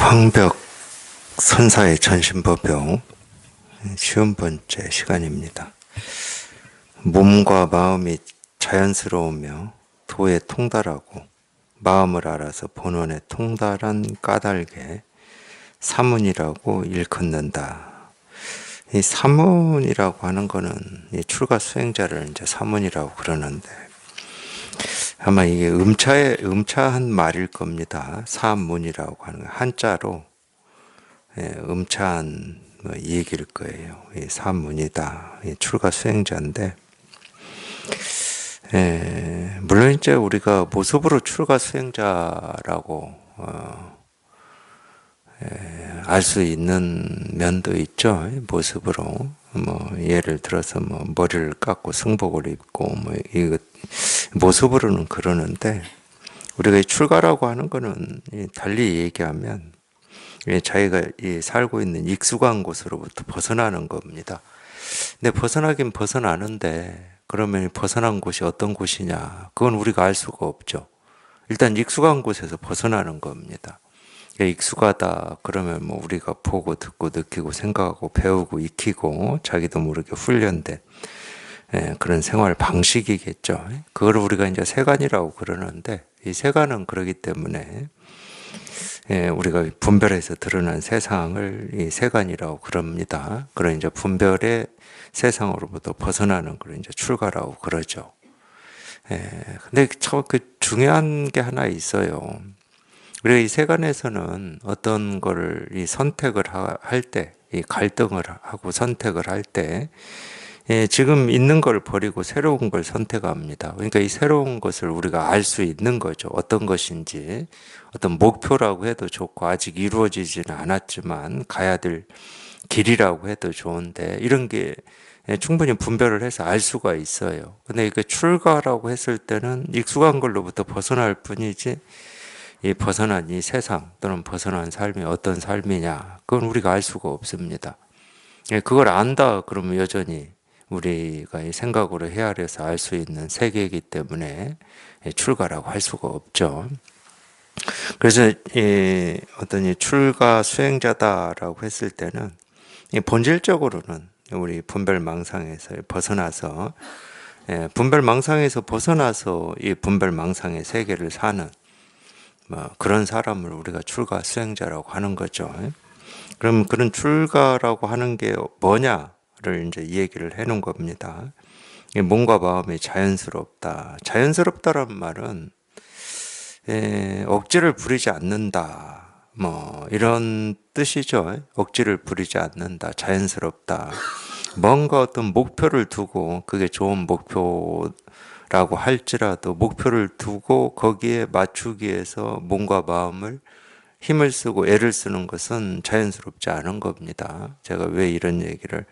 황벽 선사의 전신법용 쉬운 번째 시간입니다. 몸과 마음이 자연스러우며 도에 통달하고 마음을 알아서 본원에 통달한 까닭에 사문이라고 일컫는다. 이 사문이라고 하는 거는 이 출가 수행자를 이제 사문이라고 그러는데 아마 이게 음차한 말일 겁니다. 사문이라고 하는 거 한자로 음차한 이 얘기일 거예요. 이 사문이다. 이 출가 수행자인데 물론 이제 우리가 모습으로 출가 수행자라고 알 수 있는 면도 있죠. 모습으로 예를 들어서 머리를 깎고 승복을 입고 이거 모습으로는 그러는데 우리가 이 출가라고 하는 거는 달리 얘기하면 자기가 살고 있는 익숙한 곳으로부터 벗어나는 겁니다. 근데 벗어나긴 벗어나는데 그러면 벗어난 곳이 어떤 곳이냐? 그건 우리가 알 수가 없죠. 일단 익숙한 곳에서 벗어나는 겁니다. 익숙하다 그러면 우리가 보고 듣고 느끼고 생각하고 배우고 익히고 자기도 모르게 훈련된 그런 생활 방식이겠죠. 그걸 우리가 이제 세간이라고 그러는데 이 세간은 그러기 때문에 우리가 분별해서 드러난 세상을 이 세간이라고 그럽니다. 그런 이제 분별의 세상으로부터 벗어나는 걸 이제 출가라고 그러죠. 근데 참 그 중요한 게 하나 있어요. 우리가 이 세간에서는 어떤 거를 이 선택을 할 때, 이 갈등을 하고 선택을 할 때, 지금 있는 걸 버리고 새로운 걸 선택합니다. 그러니까 이 새로운 것을 우리가 알 수 있는 거죠. 어떤 것인지, 어떤 목표라고 해도 좋고, 아직 이루어지지는 않았지만, 가야 될 길이라고 해도 좋은데, 이런 게 충분히 분별을 해서 알 수가 있어요. 근데 이게 출가라고 했을 때는 익숙한 걸로부터 벗어날 뿐이지, 이 벗어난 이 세상 또는 벗어난 삶이 어떤 삶이냐 그건 우리가 알 수가 없습니다. 그걸 안다 그러면 여전히 우리가 이 생각으로 헤아려서 알 수 있는 세계이기 때문에 출가라고 할 수가 없죠. 그래서 어떤 이 출가 수행자다라고 했을 때는 본질적으로는 우리 분별망상에서 벗어나서 분별망상에서 벗어나서 이 분별망상의 세계를 사는 그런 사람을 우리가 출가 수행자라고 하는 거죠. 그럼 그런 출가라고 하는 게 뭐냐를 이제 이 얘기를 해놓은 겁니다. 몸과 마음이 자연스럽다. 자연스럽다라는 말은 억지를 부리지 않는다. 이런 뜻이죠. 억지를 부리지 않는다. 자연스럽다. 뭔가 어떤 목표를 두고 그게 좋은 목표라고 할지라도 목표를 두고 거기에 맞추기 위해서 몸과 마음을 힘을 쓰고 애를 쓰는 것은 자연스럽지 않은 겁니다. 제가 왜 이런 얘기를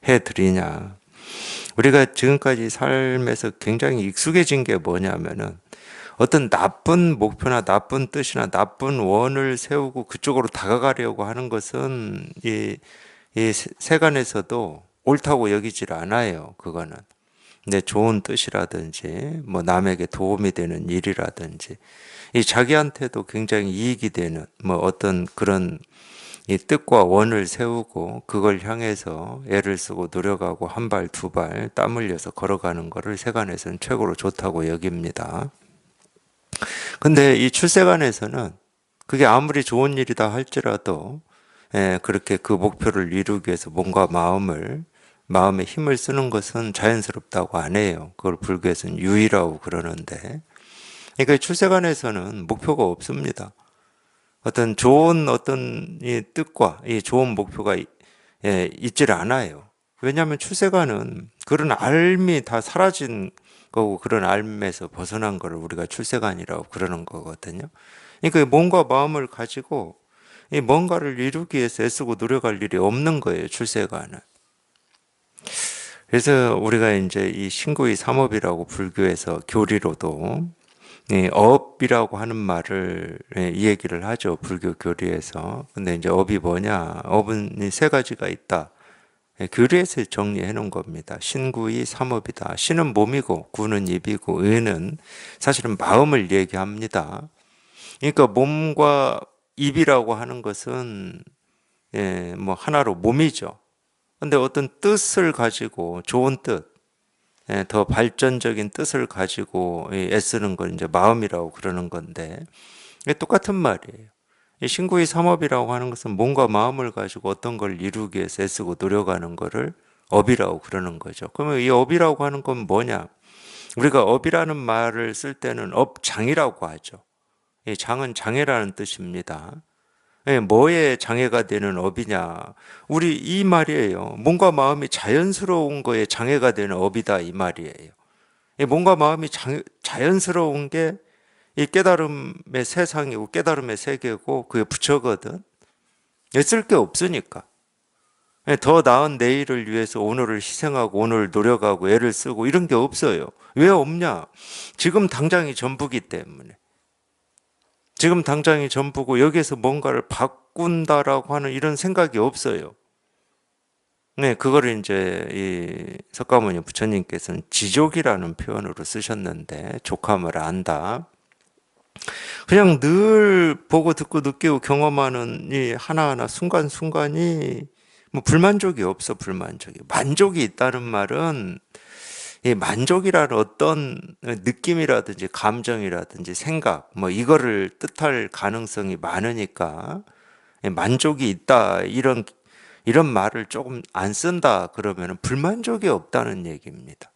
해드리냐. 우리가 지금까지 삶에서 굉장히 익숙해진 게 뭐냐면은 어떤 나쁜 목표나 나쁜 뜻이나 나쁜 원을 세우고 그쪽으로 다가가려고 하는 것은 이 세간에서도 옳다고 여기질 않아요. 그거는. 근데 좋은 뜻이라든지 남에게 도움이 되는 일이라든지 이 자기한테도 굉장히 이익이 되는 어떤 그런 이 뜻과 원을 세우고 그걸 향해서 애를 쓰고 노력하고 한 발 두 발 땀 흘려서 걸어가는 것을 세간에서는 최고로 좋다고 여깁니다. 근데 이 출세간에서는 그게 아무리 좋은 일이다 할지라도 그렇게 그 목표를 이루기 위해서 몸과 마음의 힘을 쓰는 것은 자연스럽다고 안 해요. 그걸 불교에서는 유의라고 그러는데 그러니까 출세간에서는 목표가 없습니다. 어떤 좋은 어떤 이 뜻과 이 좋은 목표가 있질 않아요. 왜냐하면 출세간은 그런 알미 다 사라진 거고 그런 알에서 벗어난 거를 우리가 출세간이라고 그러는 거거든요. 그러니까 몸과 마음을 가지고 이 뭔가를 이루기 위해서 애쓰고 노력할 일이 없는 거예요. 출세간은. 그래서 우리가 이제 이 신구의 삼업이라고 불교에서 교리로도 업이라고 하는 말을 이 얘기를 하죠. 불교 교리에서. 근데 이제 업이 뭐냐? 업은 세 가지가 있다. 교리에서 정리해 놓은 겁니다. 신구의 삼업이다. 신은 몸이고 구는 입이고 의는 사실은 마음을 얘기합니다. 그러니까 몸과 입이라고 하는 것은 뭐 하나로 몸이죠. 근데 어떤 뜻을 가지고 좋은 뜻, 더 발전적인 뜻을 가지고 애쓰는 걸 이제 마음이라고 그러는 건데 이게 똑같은 말이에요. 이 신구의 삼업이라고 하는 것은 몸과 마음을 가지고 어떤 걸 이루기 위해서 애쓰고 노력하는 거를 업이라고 그러는 거죠. 그러면 이 업이라고 하는 건 뭐냐? 우리가 업이라는 말을 쓸 때는 업장이라고 하죠. 이 장은 장애라는 뜻입니다. 뭐에 장애가 되는 업이냐? 우리 이 말이에요. 몸과 마음이 자연스러운 거에 장애가 되는 업이다 이 말이에요. 몸과 마음이 자연스러운 게 이 깨달음의 세상이고 깨달음의 세계고 그게 부처거든. 쓸 게 없으니까. 더 나은 내일을 위해서 오늘을 희생하고 오늘 노력하고 애를 쓰고 이런 게 없어요. 왜 없냐? 지금 당장이 전부기 때문에. 지금 당장이 전부고 여기에서 뭔가를 바꾼다라고 하는 이런 생각이 없어요. 네, 그거를 이제 이 석가모니 부처님께서는 지족이라는 표현으로 쓰셨는데 족함을 안다. 그냥 늘 보고 듣고 느끼고 경험하는 이 하나하나 순간순간이 뭐 불만족이 없어, 불만족이. 만족이 있다는 말은 이 만족이라는 어떤 느낌이라든지 감정이라든지 생각 뭐 이거를 뜻할 가능성이 많으니까 만족이 있다 이런 말을 조금 안 쓴다 그러면 불만족이 없다는 얘기입니다.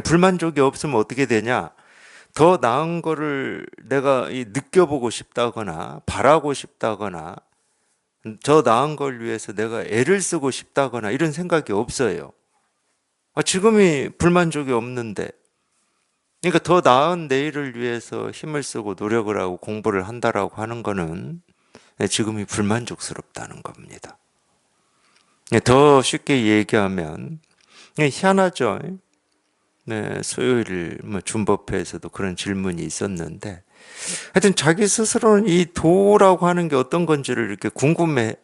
불만족이 없으면 어떻게 되냐? 더 나은 거를 내가 느껴보고 싶다거나 바라고 싶다거나 더 나은 걸 위해서 내가 애를 쓰고 싶다거나 이런 생각이 없어요. 지금이 불만족이 없는데 그러니까 더 나은 내일을 위해서 힘을 쓰고 노력을 하고 공부를 한다라고 하는 거는 지금이 불만족스럽다는 겁니다. 더 쉽게 얘기하면 희한하죠. 네, 수요일 준법회에서도 그런 질문이 있었는데 하여튼 자기 스스로는 이 도라고 하는 게 어떤 건지를 이렇게 궁금해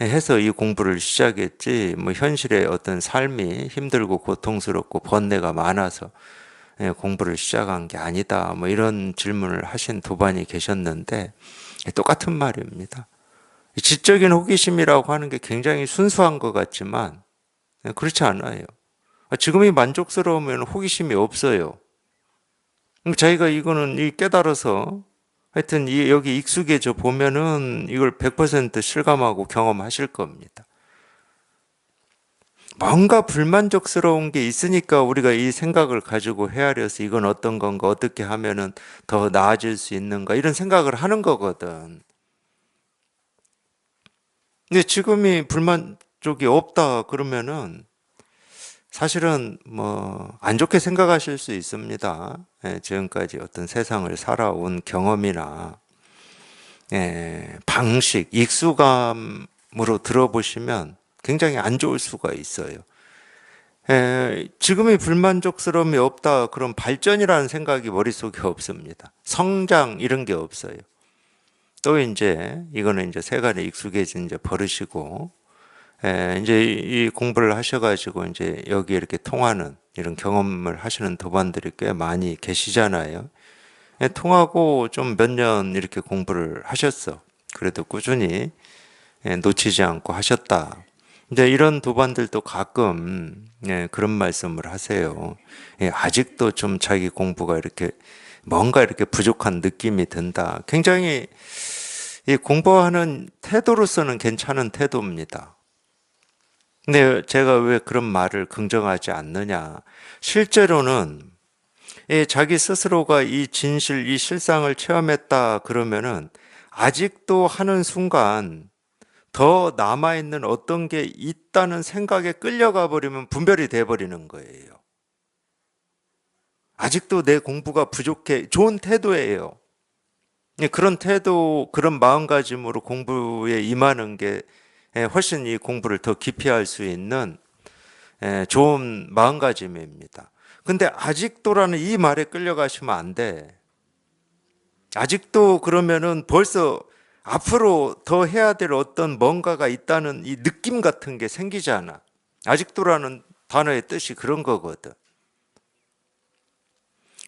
해서 이 공부를 시작했지 뭐 현실의 어떤 삶이 힘들고 고통스럽고 번뇌가 많아서 공부를 시작한 게 아니다 뭐 이런 질문을 하신 도반이 계셨는데 똑같은 말입니다. 지적인 호기심이라고 하는 게 굉장히 순수한 것 같지만 그렇지 않아요. 지금이 만족스러우면 호기심이 없어요. 자기가 이거는 깨달아서 하여튼 여기 익숙해져 보면은 이걸 100% 실감하고 경험하실 겁니다. 뭔가 불만족스러운 게 있으니까 우리가 이 생각을 가지고 헤아려서 이건 어떤 건가, 어떻게 하면은 더 나아질 수 있는가 이런 생각을 하는 거거든. 근데 지금이 불만족이 없다 그러면은 사실은 뭐 안 좋게 생각하실 수 있습니다. 지금까지 어떤 세상을 살아온 경험이나 방식, 익숙함으로 들어보시면 굉장히 안 좋을 수가 있어요. 지금이 불만족스러움이 없다 그럼 발전이라는 생각이 머릿속에 없습니다. 성장 이런 게 없어요. 또 이제 이거는 이제 세간에 익숙해진 이제 버릇이고 이제 이 공부를 하셔가지고 이제 여기 이렇게 통하는 이런 경험을 하시는 도반들이 꽤 많이 계시잖아요. 통하고 좀 몇 년 이렇게 공부를 하셨어. 그래도 꾸준히 놓치지 않고 하셨다. 근데 이런 도반들도 가끔 그런 말씀을 하세요. 아직도 좀 자기 공부가 이렇게 뭔가 이렇게 부족한 느낌이 든다. 굉장히 공부하는 태도로서는 괜찮은 태도입니다. 근데 제가 왜 그런 말을 긍정하지 않느냐. 실제로는 자기 스스로가 이 진실, 이 실상을 체험했다 그러면은 아직도 하는 순간 더 남아있는 어떤 게 있다는 생각에 끌려가 버리면 분별이 돼 버리는 거예요. 아직도 내 공부가 부족해. 좋은 태도예요. 그런 태도, 그런 마음가짐으로 공부에 임하는 게 훨씬 이 공부를 더 깊이 할 수 있는 좋은 마음가짐입니다. 근데 아직도라는 이 말에 끌려가시면 안 돼. 아직도 그러면은 벌써 앞으로 더 해야 될 어떤 뭔가가 있다는 이 느낌 같은 게 생기잖아. 아직도라는 단어의 뜻이 그런 거거든.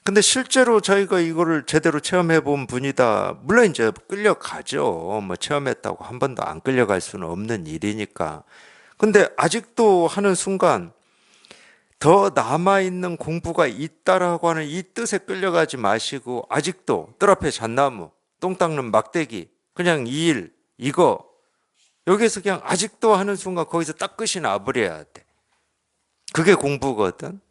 근데 실제로 저희가 이거를 제대로 체험해 본 분이다. 물론 이제 끌려가죠. 뭐 체험했다고 한 번도 안 끌려갈 수는 없는 일이니까. 근데 아직도 하는 순간 더 남아있는 공부가 있다라고 하는 이 뜻에 끌려가지 마시고 아직도 뜰 앞에 잣나무, 똥 닦는 막대기, 그냥 이 일, 이거 여기에서 그냥 아직도 하는 순간 거기서 딱 끝이 나버려야 돼. 그게 공부거든.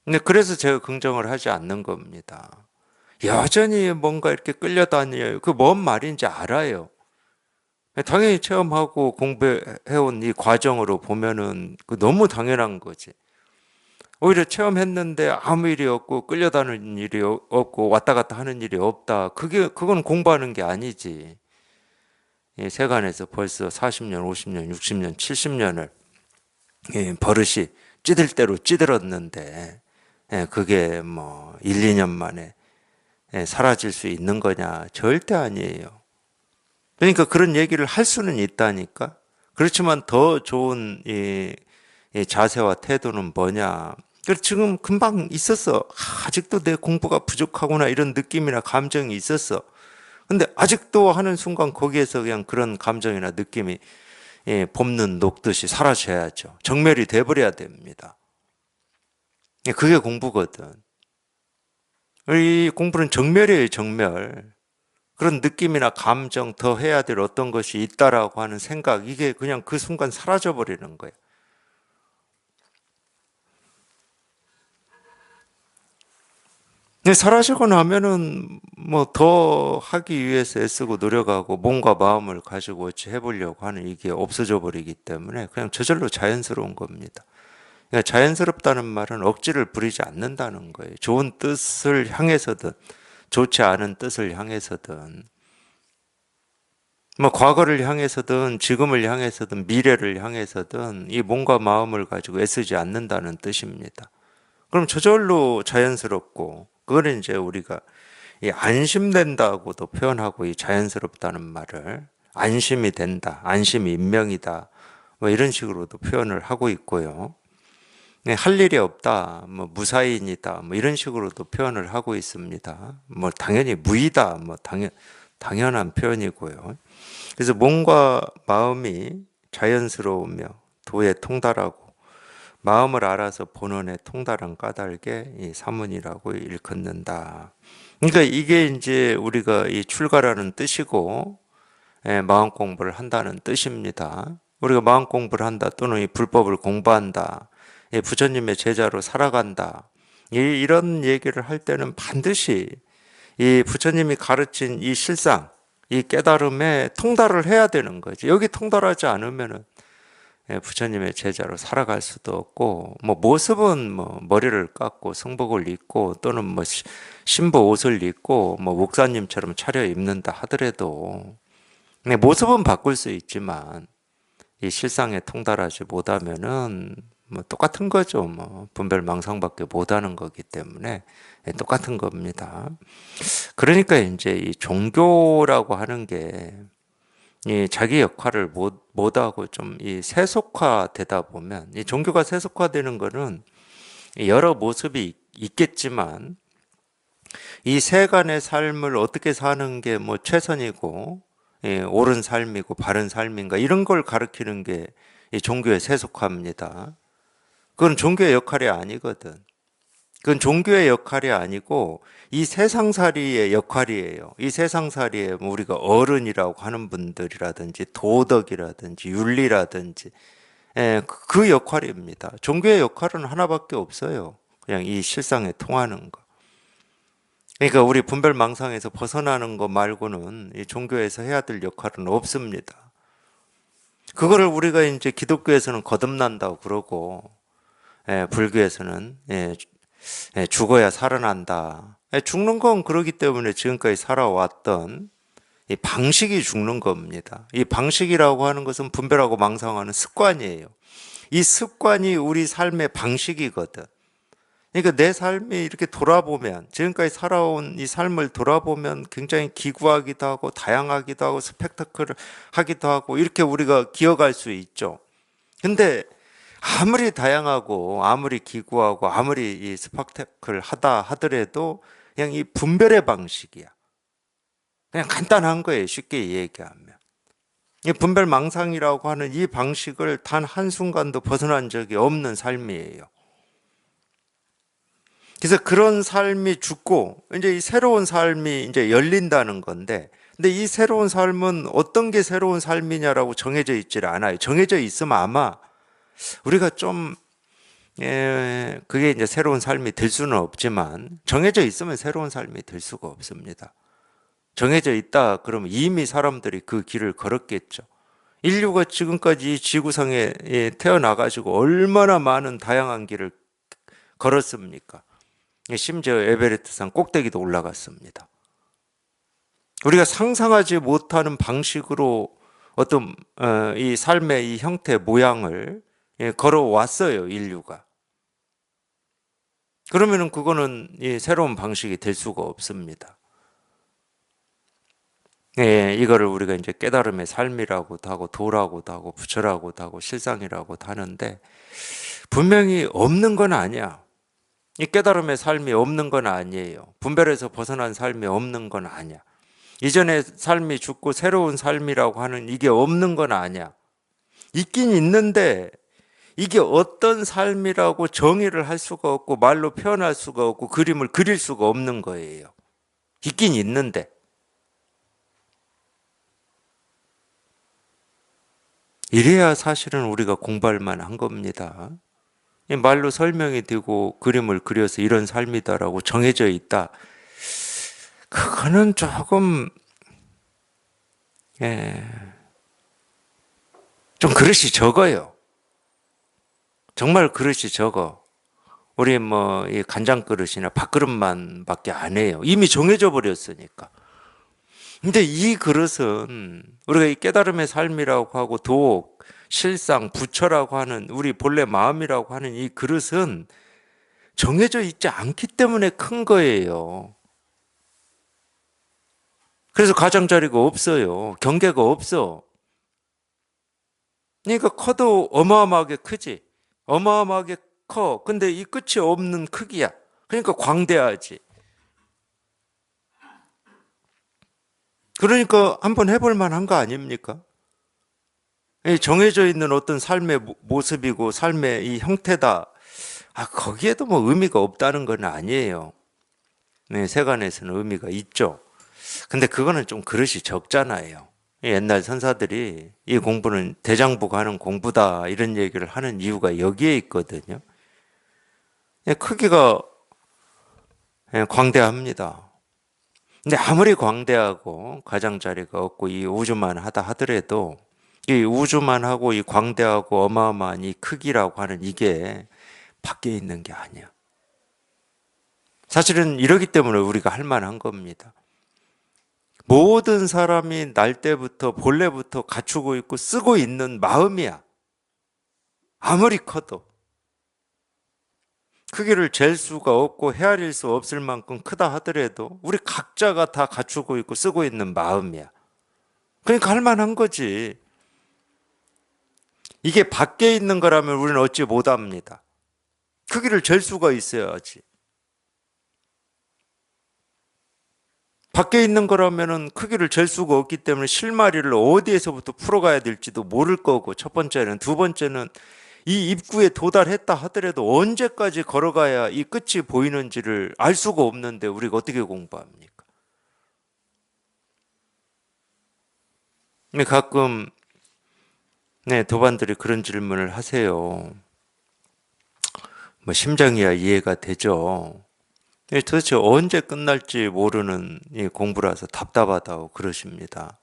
근데 그래서 제가 긍정을 하지 않는 겁니다. 여전히 뭔가 이렇게 끌려다녀요. 그 뭔 말인지 알아요. 당연히 체험하고 공부해온 이 과정으로 보면은 그 너무 당연한 거지. 오히려 체험했는데 아무 일이 없고 끌려다니는 일이 없고 왔다 갔다 하는 일이 없다. 그건 공부하는 게 아니지. 세간에서 벌써 40년, 50년, 60년, 70년을 버릇이 찌들 대로 찌들었는데 그게 뭐 1, 2년 만에 사라질 수 있는 거냐? 절대 아니에요. 그러니까 그런 얘기를 할 수는 있다니까. 그렇지만 더 좋은 이 자세와 태도는 뭐냐? 지금 금방 있었어. 아직도 내 공부가 부족하구나 이런 느낌이나 감정이 있었어. 근데 아직도 하는 순간 거기에서 그냥 그런 감정이나 느낌이 봄눈 녹듯이 사라져야죠. 정멸이 돼버려야 됩니다. 그게 공부거든. 이 공부는 정멸이에요, 정멸. 그런 느낌이나 감정, 더 해야 될 어떤 것이 있다라고 하는 생각, 이게 그냥 그 순간 사라져 버리는 거예요. 근데 사라지고 나면은 뭐 더 하기 위해서 애쓰고 노력하고 몸과 마음을 가지고 어찌 해보려고 하는 이게 없어져 버리기 때문에 그냥 저절로 자연스러운 겁니다. 그러니까 자연스럽다는 말은 억지를 부리지 않는다는 거예요. 좋은 뜻을 향해서든 좋지 않은 뜻을 향해서든 뭐 과거를 향해서든 지금을 향해서든 미래를 향해서든 이 몸과 마음을 가지고 애쓰지 않는다는 뜻입니다. 그럼 저절로 자연스럽고 그거는 이제 우리가 이 안심된다고도 표현하고 이 자연스럽다는 말을 안심이 된다, 안심이 인명이다 뭐 이런 식으로도 표현을 하고 있고요. 할 일이 없다, 뭐 무사인이다, 뭐 이런 식으로도 표현을 하고 있습니다. 뭐 당연히 무이다, 뭐 당연한 표현이고요. 그래서 몸과 마음이 자연스러우며 도에 통달하고 마음을 알아서 본원에 통달한 까닭에 이 사문이라고 일컫는다. 그러니까 이게 이제 우리가 이 출가라는 뜻이고 마음 공부를 한다는 뜻입니다. 우리가 마음 공부를 한다 또는 이 불법을 공부한다. 부처님의 제자로 살아간다. 이런 얘기를 할 때는 반드시 이 부처님이 가르친 이 실상, 이 깨달음에 통달을 해야 되는 거지. 여기 통달하지 않으면은 부처님의 제자로 살아갈 수도 없고, 뭐 모습은 뭐 머리를 깎고 성복을 입고 또는 뭐 신부 옷을 입고 뭐 목사님처럼 차려입는다 하더라도 모습은 바꿀 수 있지만 이 실상에 통달하지 못하면은 뭐 똑같은 거죠. 뭐 분별망상밖에 못하는 거기 때문에 똑같은 겁니다. 그러니까 이제 이 종교라고 하는 게 이 자기 역할을 못하고 좀 이 세속화되다 보면 이 종교가 세속화되는 거는 여러 모습이 있겠지만 이 세간의 삶을 어떻게 사는 게 뭐 최선이고 옳은 삶이고 바른 삶인가 이런 걸 가르치는 게 이 종교의 세속화입니다. 그건 종교의 역할이 아니거든. 그건 종교의 역할이 아니고 이 세상살이의 역할이에요. 이 세상살이에 뭐 우리가 어른이라고 하는 분들이라든지 도덕이라든지 윤리라든지 그 역할입니다. 종교의 역할은 하나밖에 없어요. 그냥 이 실상에 통하는 거. 그러니까 우리 분별망상에서 벗어나는 거 말고는 이 종교에서 해야 될 역할은 없습니다. 그거를 우리가 이제 기독교에서는 거듭난다고 그러고 불교에서는 죽어야 살아난다. 죽는 건 그러기 때문에 지금까지 살아왔던 이 방식이 죽는 겁니다. 이 방식이라고 하는 것은 분별하고 망상하는 습관이에요. 이 습관이 우리 삶의 방식이거든. 그러니까 내 삶이 이렇게 돌아보면 지금까지 살아온 이 삶을 돌아보면 굉장히 기구하기도 하고 다양하기도 하고 스펙타클하기도 하고 이렇게 우리가 기억할 수 있죠. 근데 아무리 다양하고 아무리 기구하고 아무리 이 스펙타클 하다 하더라도 그냥 이 분별의 방식이야. 그냥 간단한 거예요. 쉽게 얘기하면. 이 분별망상이라고 하는 이 방식을 단 한순간도 벗어난 적이 없는 삶이에요. 그래서 그런 삶이 죽고 이제 이 새로운 삶이 이제 열린다는 건데, 근데 이 새로운 삶은 어떤 게 새로운 삶이냐라고 정해져 있질 않아요. 정해져 있으면 아마 우리가 좀 그게 이제 새로운 삶이 될 수는 없지만, 정해져 있으면 새로운 삶이 될 수가 없습니다. 정해져 있다 그러면 이미 사람들이 그 길을 걸었겠죠. 인류가 지금까지 이 지구상에 태어나가지고 얼마나 많은 다양한 길을 걸었습니까? 심지어 에베레스트산 꼭대기도 올라갔습니다. 우리가 상상하지 못하는 방식으로 어떤 이 삶의 이 형태 모양을 걸어왔어요, 인류가. 그러면은 그거는 이 새로운 방식이 될 수가 없습니다. 이거를 우리가 이제 깨달음의 삶이라고도 하고 도라고도 하고 부처라고도 하고 실상이라고도 하는데, 분명히 없는 건 아니야. 이 깨달음의 삶이 없는 건 아니에요. 분별에서 벗어난 삶이 없는 건 아니야. 이전의 삶이 죽고 새로운 삶이라고 하는 이게 없는 건 아니야. 있긴 있는데 이게 어떤 삶이라고 정의를 할 수가 없고 말로 표현할 수가 없고 그림을 그릴 수가 없는 거예요. 있긴 있는데. 이래야 사실은 우리가 공부할 만한 겁니다. 말로 설명이 되고 그림을 그려서 이런 삶이다라고 정해져 있다. 그거는 조금 좀 그릇이 적어요. 정말 그릇이 적어. 우리 뭐 이 간장 그릇이나 밥그릇만 밖에 안 해요. 이미 정해져 버렸으니까. 근데 이 그릇은 우리가 이 깨달음의 삶이라고 하고 도옥, 실상, 부처라고 하는 우리 본래 마음이라고 하는 이 그릇은 정해져 있지 않기 때문에 큰 거예요. 그래서 가장자리가 없어요. 경계가 없어. 그러니까 커도 어마어마하게 크지. 어마어마하게 커. 근데 이 끝이 없는 크기야. 그러니까 광대하지. 그러니까 한번 해볼 만한 거 아닙니까? 정해져 있는 어떤 삶의 모습이고 삶의 이 형태다. 거기에도 뭐 의미가 없다는 건 아니에요. 네, 세간에서는 의미가 있죠. 근데 그거는 좀 그릇이 적잖아요. 옛날 선사들이 이 공부는 대장부가 하는 공부다 이런 얘기를 하는 이유가 여기에 있거든요. 크기가 광대합니다. 근데 아무리 광대하고 가장자리가 없고 이 우주만 하다 하더라도 이 우주만 하고 이 광대하고 어마어마한 이 크기라고 하는 이게 밖에 있는 게 아니야. 사실은 이러기 때문에 우리가 할 만한 겁니다. 모든 사람이 날 때부터 본래부터 갖추고 있고 쓰고 있는 마음이야. 아무리 커도. 크기를 잴 수가 없고 헤아릴 수 없을 만큼 크다 하더라도 우리 각자가 다 갖추고 있고 쓰고 있는 마음이야. 그러니까 할 만한 거지. 이게 밖에 있는 거라면 우리는 어찌 못합니다. 크기를 잴 수가 있어야지. 밖에 있는 거라면은 크기를 잴 수가 없기 때문에 실마리를 어디에서부터 풀어가야 될지도 모를 거고, 첫 번째는. 두 번째는 이 입구에 도달했다 하더라도 언제까지 걸어가야 이 끝이 보이는지를 알 수가 없는데 우리가 어떻게 공부합니까? 근데 가끔 도반들이 그런 질문을 하세요. 뭐 심정이야 이해가 되죠. 도대체 언제 끝날지 모르는 이 공부라서 답답하다고 그러십니다.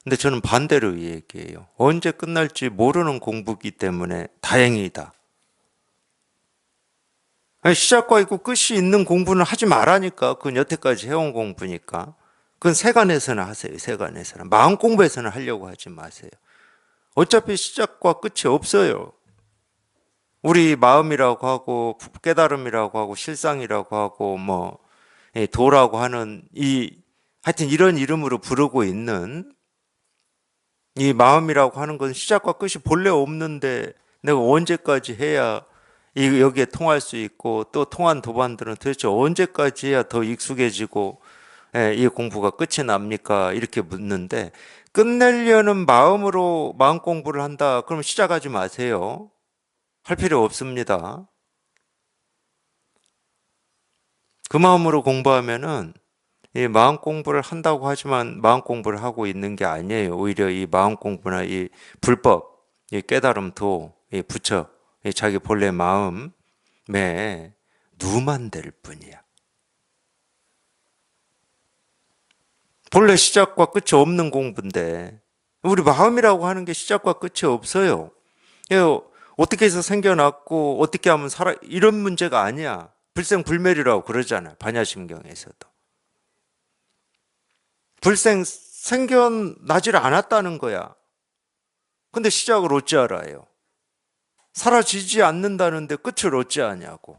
근데 저는 반대로 얘기해요. 언제 끝날지 모르는 공부이기 때문에 다행이다. 시작과 있고 끝이 있는 공부는 하지 말라니까. 그건 여태까지 해온 공부니까. 그건 세간에서는 하세요. 세간에서는. 마음 공부에서는 하려고 하지 마세요. 어차피 시작과 끝이 없어요. 우리 마음이라고 하고 깨달음이라고 하고 실상이라고 하고 뭐 도라고 하는 하여튼 이런 이름으로 부르고 있는 이 마음이라고 하는 건 시작과 끝이 본래 없는데 내가 언제까지 해야 여기에 통할 수 있고 또 통한 도반들은 도대체 언제까지 해야 더 익숙해지고 이 공부가 끝이 납니까? 이렇게 묻는데 끝내려는 마음으로 마음 공부를 한다. 그럼 시작하지 마세요. 할 필요 없습니다. 그 마음으로 공부하면은 이 마음 공부를 한다고 하지만 마음 공부를 하고 있는 게 아니에요. 오히려 이 마음 공부나 이 불법, 이 깨달음도 이 부처, 이 자기 본래 마음에 누만 될 뿐이야. 본래 시작과 끝이 없는 공부인데 우리 마음이라고 하는 게 시작과 끝이 없어요. 어떻게 해서 생겨났고 어떻게 하면 살아 이런 문제가 아니야. 불생불멸이라고 그러잖아요. 반야심경에서도. 생겨나질 않았다는 거야. 근데 시작을 어찌 알아요? 사라지지 않는다는데 끝을 어찌 아냐고.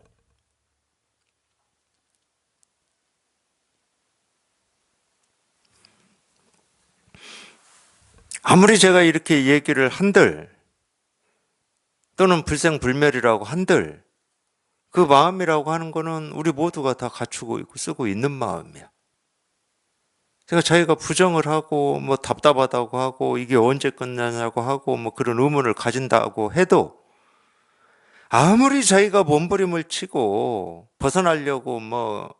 아무리 제가 이렇게 얘기를 한들 또는 불생불멸이라고 한들 그 마음이라고 하는 거는 우리 모두가 다 갖추고 있고 쓰고 있는 마음이야. 제가 자기가 부정을 하고 뭐 답답하다고 하고 이게 언제 끝나냐고 하고 뭐 그런 의문을 가진다고 해도 아무리 자기가 몸부림을 치고 벗어나려고 뭐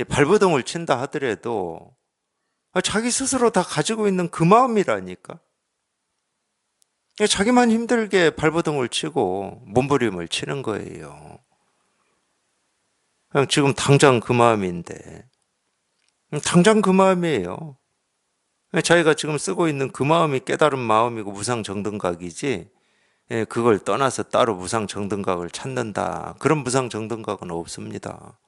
발버둥을 친다 하더라도 자기 스스로 다 가지고 있는 그 마음이라니까. 자기만 힘들게 발버둥을 치고 몸부림을 치는 거예요. 그냥 지금 당장 그 마음인데 당장 그 마음이에요. 자기가 지금 쓰고 있는 그 마음이 깨달은 마음이고 무상정등각이지 그걸 떠나서 따로 무상정등각을 찾는다. 그런 무상정등각은 없습니다.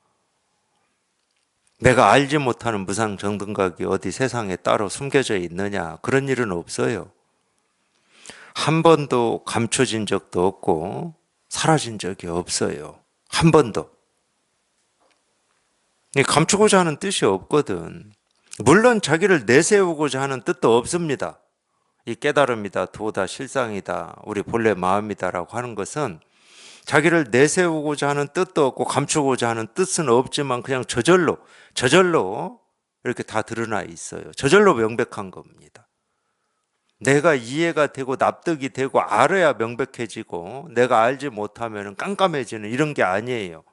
내가 알지 못하는 무상정등각이 어디 세상에 따로 숨겨져 있느냐. 그런 일은 없어요. 한 번도 감춰진 적도 없고 사라진 적이 없어요. 한 번도. 감추고자 하는 뜻이 없거든. 물론 자기를 내세우고자 하는 뜻도 없습니다. 이 깨달음이다, 도다, 실상이다, 우리 본래 마음이다라고 하는 것은 자기를 내세우고자 하는 뜻도 없고 감추고자 하는 뜻은 없지만 그냥 저절로 이렇게 다 드러나 있어요. 저절로 명백한 겁니다. 내가 이해가 되고 납득이 되고 알아야 명백해지고 내가 알지 못하면 깜깜해지는 이런 게 아니에요.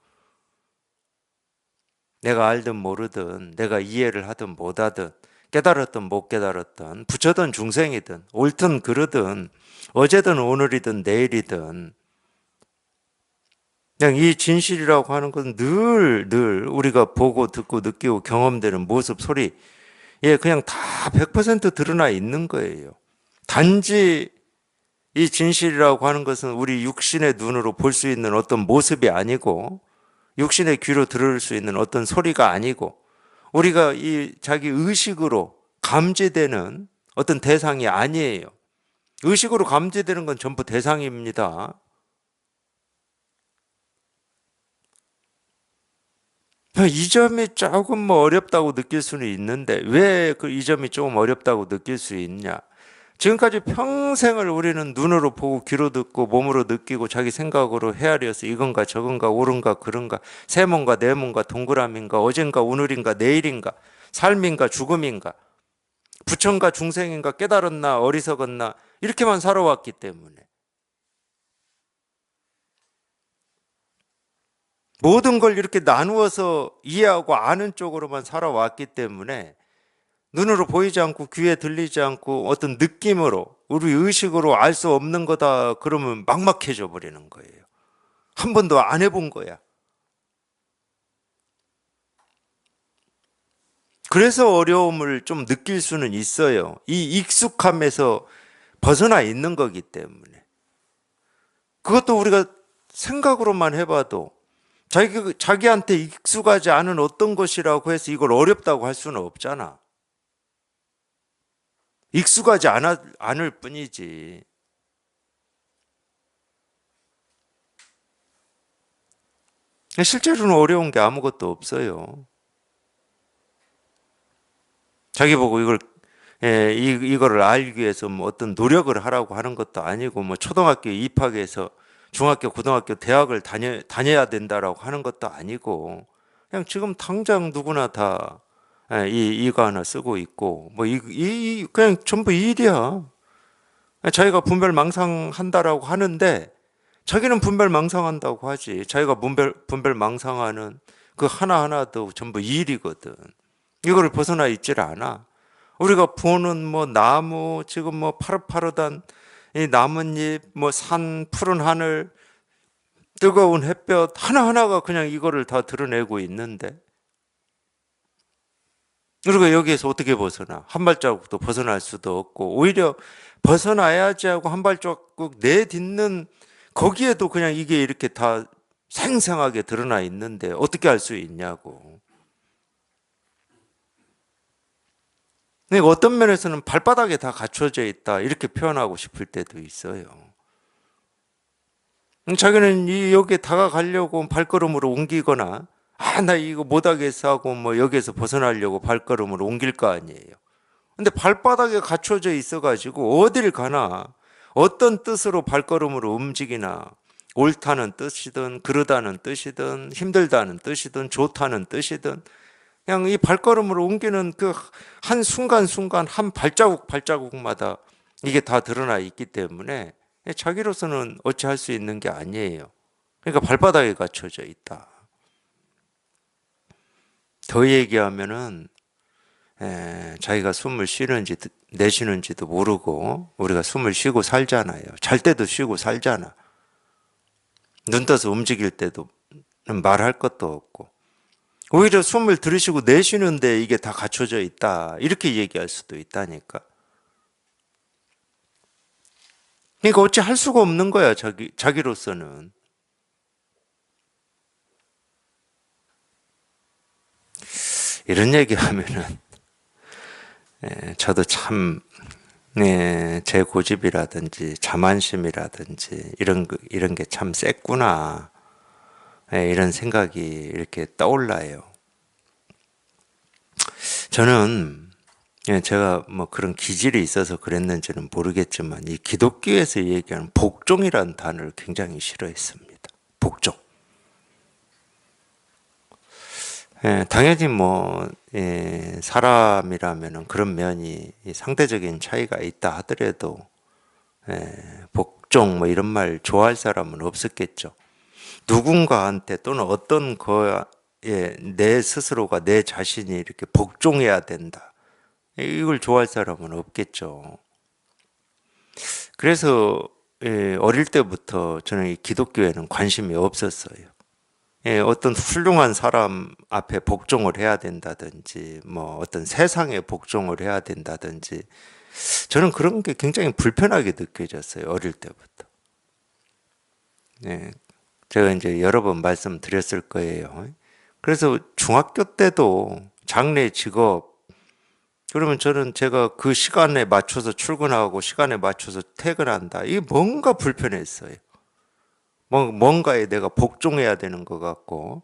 내가 알든 모르든 내가 이해를 하든 못하든 깨달았든 못 깨달았든 부처든 중생이든 옳든 그르든 어제든 오늘이든 내일이든 그냥 이 진실이라고 하는 것은 늘 우리가 보고 듣고 느끼고 경험되는 모습 소리 그냥 다 100% 드러나 있는 거예요. 단지 이 진실이라고 하는 것은 우리 육신의 눈으로 볼 수 있는 어떤 모습이 아니고 육신의 귀로 들을 수 있는 어떤 소리가 아니고 우리가 이 자기 의식으로 감지되는 어떤 대상이 아니에요. 의식으로 감지되는 건 전부 대상입니다. 이 점이 조금 뭐 어렵다고 느낄 수는 있는데 왜 그 이 점이 조금 어렵다고 느낄 수 있냐? 지금까지 평생을 우리는 눈으로 보고 귀로 듣고 몸으로 느끼고 자기 생각으로 헤아려서 이건가 저건가 옳은가 그른가 세모인가 네모인가 동그라미인가 어젠가 오늘인가 내일인가 삶인가 죽음인가 부처인가 중생인가 깨달았나 어리석었나 이렇게만 살아왔기 때문에 모든 걸 이렇게 나누어서 이해하고 아는 쪽으로만 살아왔기 때문에 눈으로 보이지 않고 귀에 들리지 않고 어떤 느낌으로 우리 의식으로 알 수 없는 거다 그러면 막막해져 버리는 거예요. 한 번도 안 해본 거야. 그래서 어려움을 좀 느낄 수는 있어요. 이 익숙함에서 벗어나 있는 거기 때문에. 그것도 우리가 생각으로만 해봐도 자기한테 익숙하지 않은 어떤 것이라고 해서 이걸 어렵다고 할 수는 없잖아. 익숙하지 않을 뿐이지. 실제로는 어려운 게 아무것도 없어요. 자기 보고 이거를 알기 위해서 뭐 어떤 노력을 하라고 하는 것도 아니고 뭐 초등학교 입학해서 중학교, 고등학교, 대학을 다녀야 된다라고 하는 것도 아니고 그냥 지금 당장 누구나 다 이거 하나 쓰고 있고 뭐 그냥 전부 이 일이야. 자기가 분별망상한다라고 하는데 자기는 분별망상한다고 하지. 자기가 분별망상하는 그 하나하나도 전부 이 일이거든. 이거를 벗어나 있질 않아. 우리가 보는 뭐 나무, 지금 뭐 파릇파릇한 이 나뭇잎, 뭐 산, 푸른 하늘, 뜨거운 햇볕 하나하나가 그냥 이거를 다 드러내고 있는데 우리가 여기에서 어떻게 벗어나? 한 발자국도 벗어날 수도 없고 오히려 벗어나야지 하고 한 발자국 내딛는 거기에도 그냥 이게 이렇게 다 생생하게 드러나 있는데 어떻게 할 수 있냐고. 그러니까 어떤 면에서는 발바닥에 다 갖춰져 있다 이렇게 표현하고 싶을 때도 있어요. 자기는 여기에 다가가려고 발걸음으로 옮기거나 나 이거 못하겠어 하고 뭐 여기에서 벗어나려고 발걸음을 옮길 거 아니에요. 근데 발바닥에 갖춰져 있어가지고 어딜 가나 어떤 뜻으로 발걸음으로 움직이나 옳다는 뜻이든 그러다는 뜻이든 힘들다는 뜻이든 좋다는 뜻이든 그냥 이 발걸음으로 옮기는 그 한 순간순간 한 발자국마다 이게 다 드러나 있기 때문에 자기로서는 어찌할 수 있는 게 아니에요. 그러니까 발바닥에 갖춰져 있다. 더 얘기하면은 자기가 숨을 쉬는지 내쉬는지도 모르고 우리가 숨을 쉬고 살잖아요. 잘 때도 쉬고 살잖아. 눈 떠서 움직일 때도 말할 것도 없고 오히려 숨을 들이쉬고 내쉬는데 이게 다 갖춰져 있다 이렇게 얘기할 수도 있다니까. 그러니까 어찌 할 수가 없는 거야 자기로서는. 이런 얘기하면은 저도 참 제 고집이라든지 자만심이라든지 이런 게 참 셌구나 이런 생각이 이렇게 떠올라요. 저는 제가 뭐 그런 기질이 있어서 그랬는지는 모르겠지만 이 기독교에서 얘기하는 복종이라는 단어를 굉장히 싫어했습니다. 복종. 당연히 뭐 사람이라면 그런 면이 상대적인 차이가 있다 하더라도 복종 뭐 이런 말 좋아할 사람은 없었겠죠. 누군가한테 또는 어떤 거에 내 스스로가 내 자신이 이렇게 복종해야 된다. 이걸 좋아할 사람은 없겠죠. 그래서 어릴 때부터 저는 이 기독교에는 관심이 없었어요. 어떤 훌륭한 사람 앞에 복종을 해야 된다든지, 뭐 어떤 세상에 복종을 해야 된다든지, 저는 그런 게 굉장히 불편하게 느껴졌어요. 어릴 때부터. 제가 이제 여러 번 말씀드렸을 거예요. 그래서 중학교 때도 장래 직업, 그러면 저는 제가 그 시간에 맞춰서 출근하고 시간에 맞춰서 퇴근한다. 이게 뭔가 불편했어요. 뭔가에 내가 복종해야 되는 것 같고,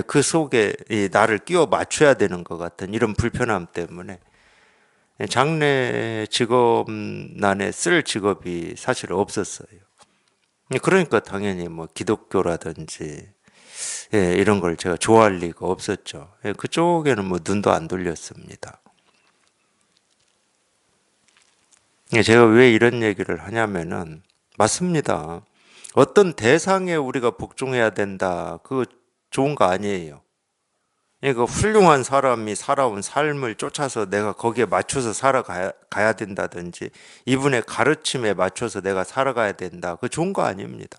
그 속에 나를 끼워 맞춰야 되는 것 같은 이런 불편함 때문에 장래 직업란에 쓸 직업이 사실 없었어요. 그러니까 당연히 뭐 기독교라든지 이런 걸 제가 좋아할 리가 없었죠. 그쪽에는 뭐 눈도 안 돌렸습니다. 제가 왜 이런 얘기를 하냐면은 맞습니다. 어떤 대상에 우리가 복종해야 된다. 그거 좋은 거 아니에요. 그러니까 훌륭한 사람이 살아온 삶을 쫓아서 내가 거기에 맞춰서 살아가야 된다든지 이분의 가르침에 맞춰서 내가 살아가야 된다. 그거 좋은 거 아닙니다.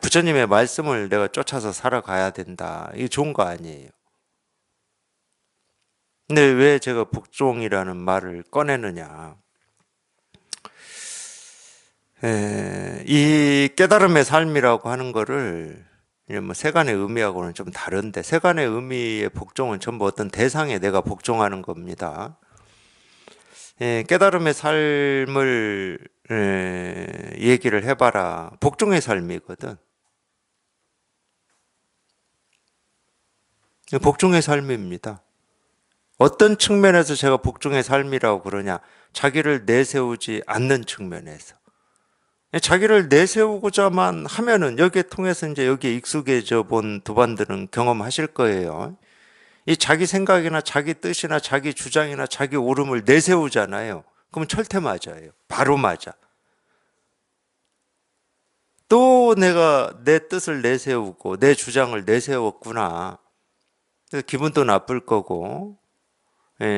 부처님의 말씀을 내가 쫓아서 살아가야 된다. 이게 좋은 거 아니에요. 근데 왜 제가 복종이라는 말을 꺼내느냐. 이 깨달음의 삶이라고 하는 거를 뭐 세간의 의미하고는 좀 다른데 세간의 의미의 복종은 전부 어떤 대상에 내가 복종하는 겁니다. 깨달음의 삶을 얘기를 해봐라. 복종의 삶이거든. 복종의 삶입니다. 어떤 측면에서 제가 복종의 삶이라고 그러냐? 자기를 내세우지 않는 측면에서. 자기를 내세우고자만 하면은 여기에 통해서 이제 여기에 익숙해져 본 도반들은 경험하실 거예요. 이 자기 생각이나 자기 뜻이나 자기 주장이나 자기 옳음을 내세우잖아요. 그럼 철퇴 맞아요. 바로 맞아. 또 내가 내 뜻을 내세우고 내 주장을 내세웠구나. 그래서 기분도 나쁠 거고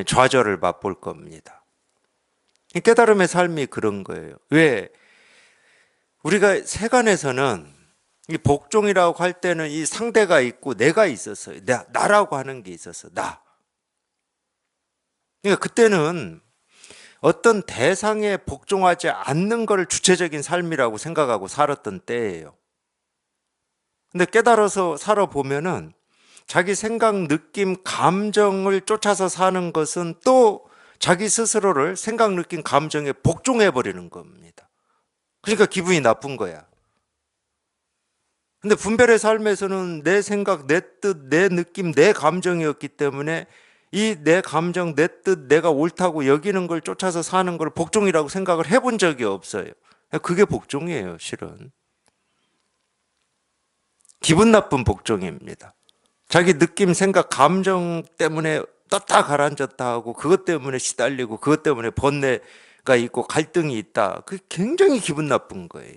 좌절을 맛볼 겁니다. 깨달음의 삶이 그런 거예요. 왜? 우리가 세간에서는 이 복종이라고 할 때는 이 상대가 있고 내가 있었어요. 나라고 하는 게 있었어. 나. 그러니까 그때는 어떤 대상에 복종하지 않는 것을 주체적인 삶이라고 생각하고 살았던 때예요. 근데 깨달아서 살아보면은 자기 생각, 느낌, 감정을 쫓아서 사는 것은 또 자기 스스로를 생각, 느낌, 감정에 복종해버리는 겁니다. 그러니까 기분이 나쁜 거야. 근데 분별의 삶에서는 내 생각, 내 뜻, 내 느낌, 내 감정이었기 때문에 이 내 감정, 내 뜻, 내가 옳다고 여기는 걸 쫓아서 사는 걸 복종이라고 생각을 해본 적이 없어요. 그게 복종이에요, 실은. 기분 나쁜 복종입니다. 자기 느낌, 생각, 감정 때문에 떴다 가라앉았다 하고 그것 때문에 시달리고 그것 때문에 번뇌가 있고 갈등이 있다. 그게 굉장히 기분 나쁜 거예요.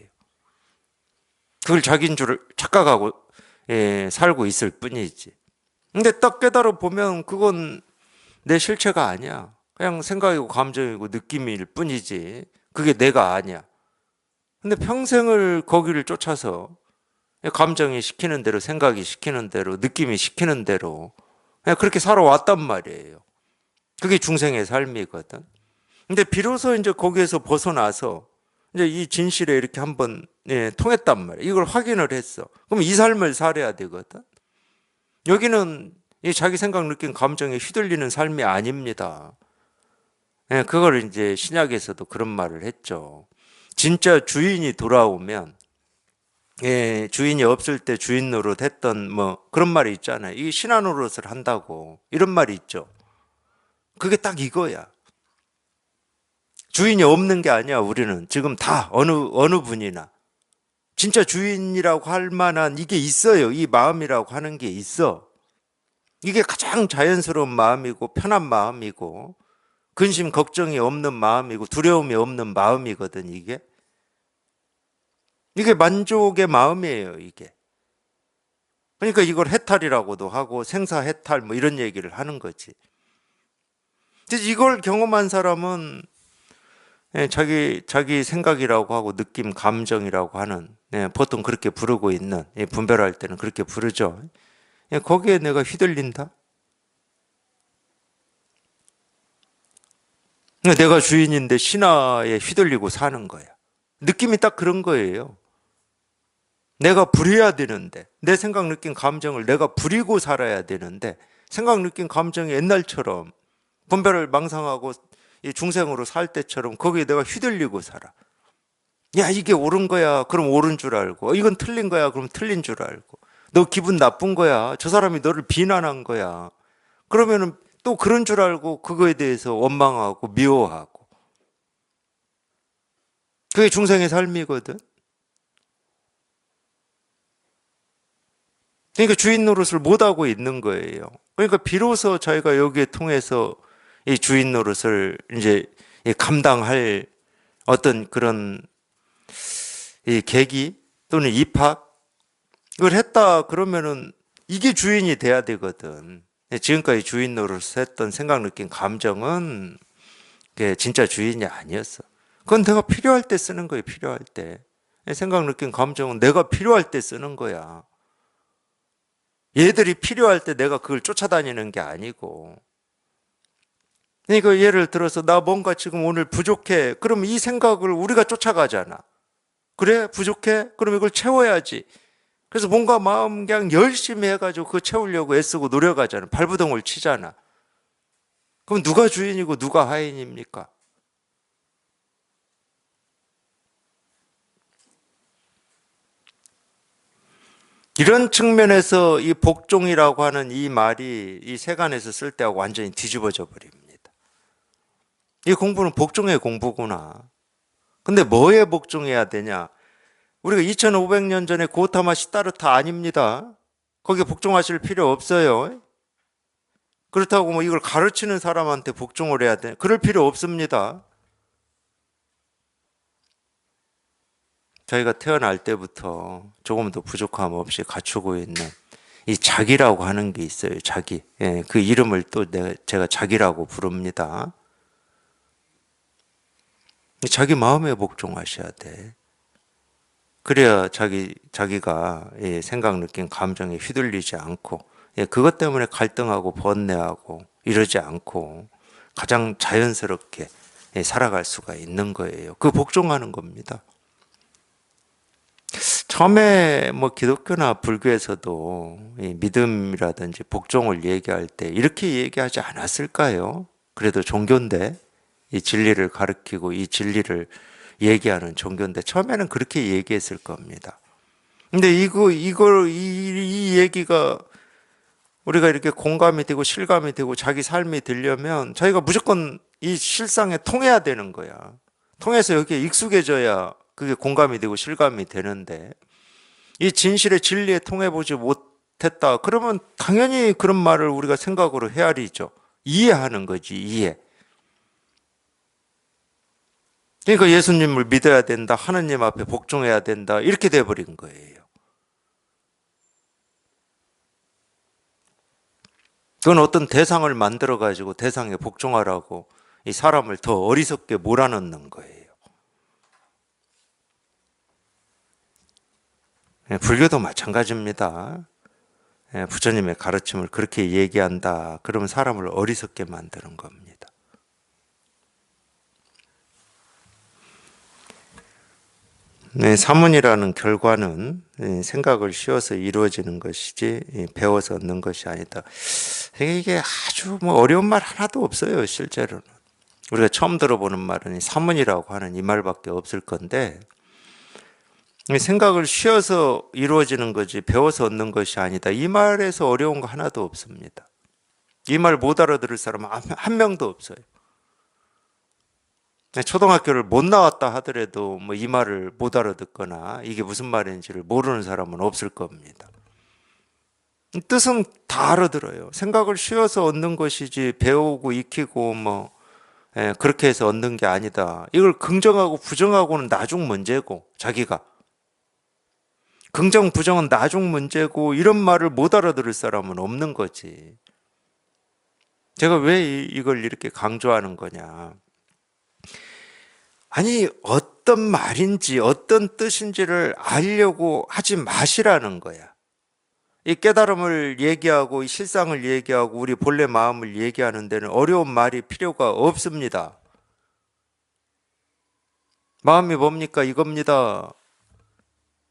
그걸 자기인 줄 착각하고 살고 있을 뿐이지. 근데 딱 깨달아 보면 그건 내 실체가 아니야. 그냥 생각이고 감정이고 느낌일 뿐이지. 그게 내가 아니야. 근데 평생을 거기를 쫓아서 감정이 시키는 대로, 생각이 시키는 대로, 느낌이 시키는 대로 그냥 그렇게 살아왔단 말이에요. 그게 중생의 삶이거든. 근데 비로소 이제 거기에서 벗어나서 이제 이 진실에 이렇게 한번 통했단 말이에요. 이걸 확인을 했어. 그럼 이 삶을 살아야 되거든. 여기는 이 자기 생각, 느낌, 감정에 휘둘리는 삶이 아닙니다. 그걸 이제 신약에서도 그런 말을 했죠. 진짜 주인이 돌아오면 주인이 없을 때 주인 노릇 했던 뭐 그런 말이 있잖아요. 이 신하 노릇을 한다고 이런 말이 있죠. 그게 딱 이거야. 주인이 없는 게 아니야. 우리는 지금 다 어느 분이나 진짜 주인이라고 할 만한 이게 있어요. 이 마음이라고 하는 게 있어. 이게 가장 자연스러운 마음이고 편한 마음이고 근심 걱정이 없는 마음이고 두려움이 없는 마음이거든. 이게 만족의 마음이에요. 이게. 그러니까 이걸 해탈이라고도 하고 생사해탈 뭐 이런 얘기를 하는 거지. 이걸 경험한 사람은 자기 생각이라고 하고 느낌, 감정이라고 하는 보통 그렇게 부르고 있는 분별할 때는 그렇게 부르죠. 거기에 내가 휘둘린다? 내가 주인인데 신하에 휘둘리고 사는 거야. 느낌이 딱 그런 거예요. 내가 부려야 되는데 내 생각, 느낌, 감정을 내가 부리고 살아야 되는데 생각, 느낌, 감정이 옛날처럼 분별을 망상하고 이 중생으로 살 때처럼 거기에 내가 휘둘리고 살아. 야, 이게 옳은 거야. 그럼 옳은 줄 알고. 이건 틀린 거야. 그럼 틀린 줄 알고. 너 기분 나쁜 거야. 저 사람이 너를 비난한 거야. 그러면은 또 그런 줄 알고 그거에 대해서 원망하고 미워하고. 그게 중생의 삶이거든. 그러니까 주인 노릇을 못하고 있는 거예요. 그러니까 비로소 저희가 여기에 통해서 이 주인 노릇을 이제 감당할 어떤 그런 이 계기 또는 입학 이걸 했다 그러면은 이게 주인이 돼야 되거든. 지금까지 주인 노릇을 했던 생각, 느낌, 감정은 그게 진짜 주인이 아니었어. 그건 내가 필요할 때 쓰는 거예요. 필요할 때. 생각, 느낌, 감정은 내가 필요할 때 쓰는 거야. 얘들이 필요할 때 내가 그걸 쫓아다니는 게 아니고. 그러니까 예를 들어서 나 뭔가 지금 오늘 부족해. 그럼 이 생각을 우리가 쫓아가잖아. 그래? 부족해? 그럼 이걸 채워야지. 그래서 뭔가 마음 그냥 열심히 해가지고 그거 채우려고 애쓰고 노력하잖아. 발부동을 치잖아. 그럼 누가 주인이고 누가 하인입니까? 이런 측면에서 이 복종이라고 하는 이 말이 이 세간에서 쓸 때하고 완전히 뒤집어져 버립니다. 이 공부는 복종의 공부구나. 근데 뭐에 복종해야 되냐? 우리가 2500년 전에 고타마 시다르타 아닙니다. 거기에 복종하실 필요 없어요. 그렇다고 뭐 이걸 가르치는 사람한테 복종을 해야 돼? 그럴 필요 없습니다. 저희가 태어날 때부터 조금 더 부족함 없이 갖추고 있는 이 자기라고 하는 게 있어요. 자기. 예, 그 이름을 또 제가 자기라고 부릅니다. 자기 마음에 복종하셔야 돼. 그래야 자기가 예, 생각, 느낌, 감정에 휘둘리지 않고 예, 그것 때문에 갈등하고 번뇌하고 이러지 않고 가장 자연스럽게 예, 살아갈 수가 있는 거예요. 그 복종하는 겁니다. 처음에 뭐 기독교나 불교에서도 이 믿음이라든지 복종을 얘기할 때 이렇게 얘기하지 않았을까요? 그래도 종교인데 이 진리를 가르치고 이 진리를 얘기하는 종교인데 처음에는 그렇게 얘기했을 겁니다. 근데 이 얘기가 우리가 이렇게 공감이 되고 실감이 되고 자기 삶이 되려면 자기가 무조건 이 실상에 통해야 되는 거야. 통해서 여기에 익숙해져야 그게 공감이 되고 실감이 되는데 이 진실의 진리에 통해보지 못했다. 그러면 당연히 그런 말을 우리가 생각으로 헤아리죠. 이해하는 거지, 이해. 그러니까 예수님을 믿어야 된다. 하느님 앞에 복종해야 된다. 이렇게 돼버린 거예요. 그건 어떤 대상을 만들어가지고 대상에 복종하라고 이 사람을 더 어리석게 몰아넣는 거예요. 불교도 마찬가지입니다. 부처님의 가르침을 그렇게 얘기한다. 그러면 사람을 어리석게 만드는 겁니다. 사문이라는 결과는 생각을 쉬어서 이루어지는 것이지 배워서 얻는 것이 아니다. 이게 아주 뭐 어려운 말 하나도 없어요. 실제로는 우리가 처음 들어보는 말은 사문이라고 하는 이 말밖에 없을 건데 생각을 쉬어서 이루어지는 거지 배워서 얻는 것이 아니다. 이 말에서 어려운 거 하나도 없습니다. 이 말 못 알아들을 사람은 한 명도 없어요. 초등학교를 못 나왔다 하더라도 뭐 이 말을 못 알아듣거나 이게 무슨 말인지를 모르는 사람은 없을 겁니다. 뜻은 다 알아들어요. 생각을 쉬어서 얻는 것이지 배우고 익히고 뭐 그렇게 해서 얻는 게 아니다. 이걸 긍정하고 부정하고는 나중 문제고 자기가 긍정 부정은 나중 문제고 이런 말을 못 알아들을 사람은 없는 거지. 제가 왜 이걸 이렇게 강조하는 거냐. 아니 어떤 말인지 어떤 뜻인지를 알려고 하지 마시라는 거야. 이 깨달음을 얘기하고 이 실상을 얘기하고 우리 본래 마음을 얘기하는 데는 어려운 말이 필요가 없습니다. 마음이 뭡니까? 이겁니다.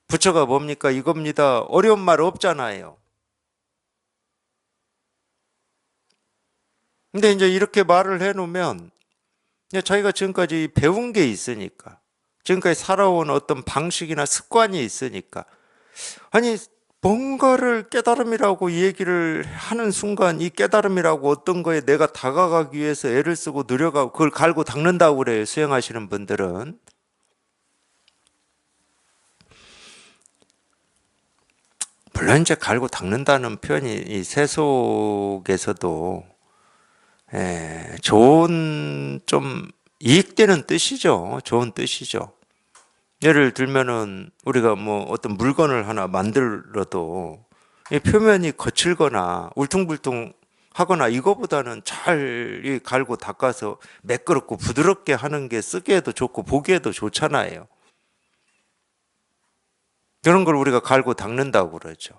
부처가 뭡니까? 이겁니다. 어려운 말 없잖아요. 근데 이제 이렇게 말을 해놓으면 자기가 지금까지 배운 게 있으니까 지금까지 살아온 어떤 방식이나 습관이 있으니까 아니 뭔가를 깨달음이라고 얘기를 하는 순간 이 깨달음이라고 어떤 거에 내가 다가가기 위해서 애를 쓰고 노력하고 그걸 갈고 닦는다고 그래요. 수행하시는 분들은. 물론 이제 갈고 닦는다는 표현이 이 세속에서도 좋은 좀 이익되는 뜻이죠. 좋은 뜻이죠. 예를 들면은 우리가 뭐 어떤 물건을 하나 만들어도 이 표면이 거칠거나 울퉁불퉁 하거나 이거보다는 잘 갈고 닦아서 매끄럽고 부드럽게 하는 게 쓰기에도 좋고 보기에도 좋잖아요. 그런 걸 우리가 갈고 닦는다고 그러죠.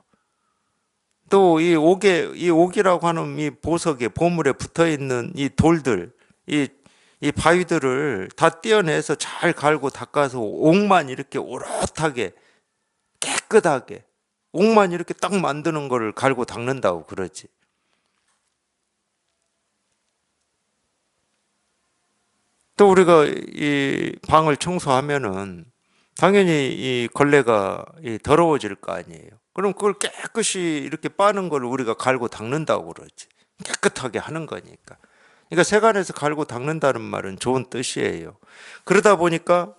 또 이 옥이라고 하는 이 보석에 보물에 붙어 있는 이 돌들, 이 바위들을 다 떼어내서 잘 갈고 닦아서 옥만 이렇게 오롯하게 깨끗하게 옥만 이렇게 딱 만드는 거를 갈고 닦는다고 그러지. 또 우리가 이 방을 청소하면은 당연히 이 걸레가 더러워질 거 아니에요. 그럼 그걸 깨끗이 이렇게 빠는 걸 우리가 갈고 닦는다고 그러지. 깨끗하게 하는 거니까. 그러니까 세간에서 갈고 닦는다는 말은 좋은 뜻이에요. 그러다 보니까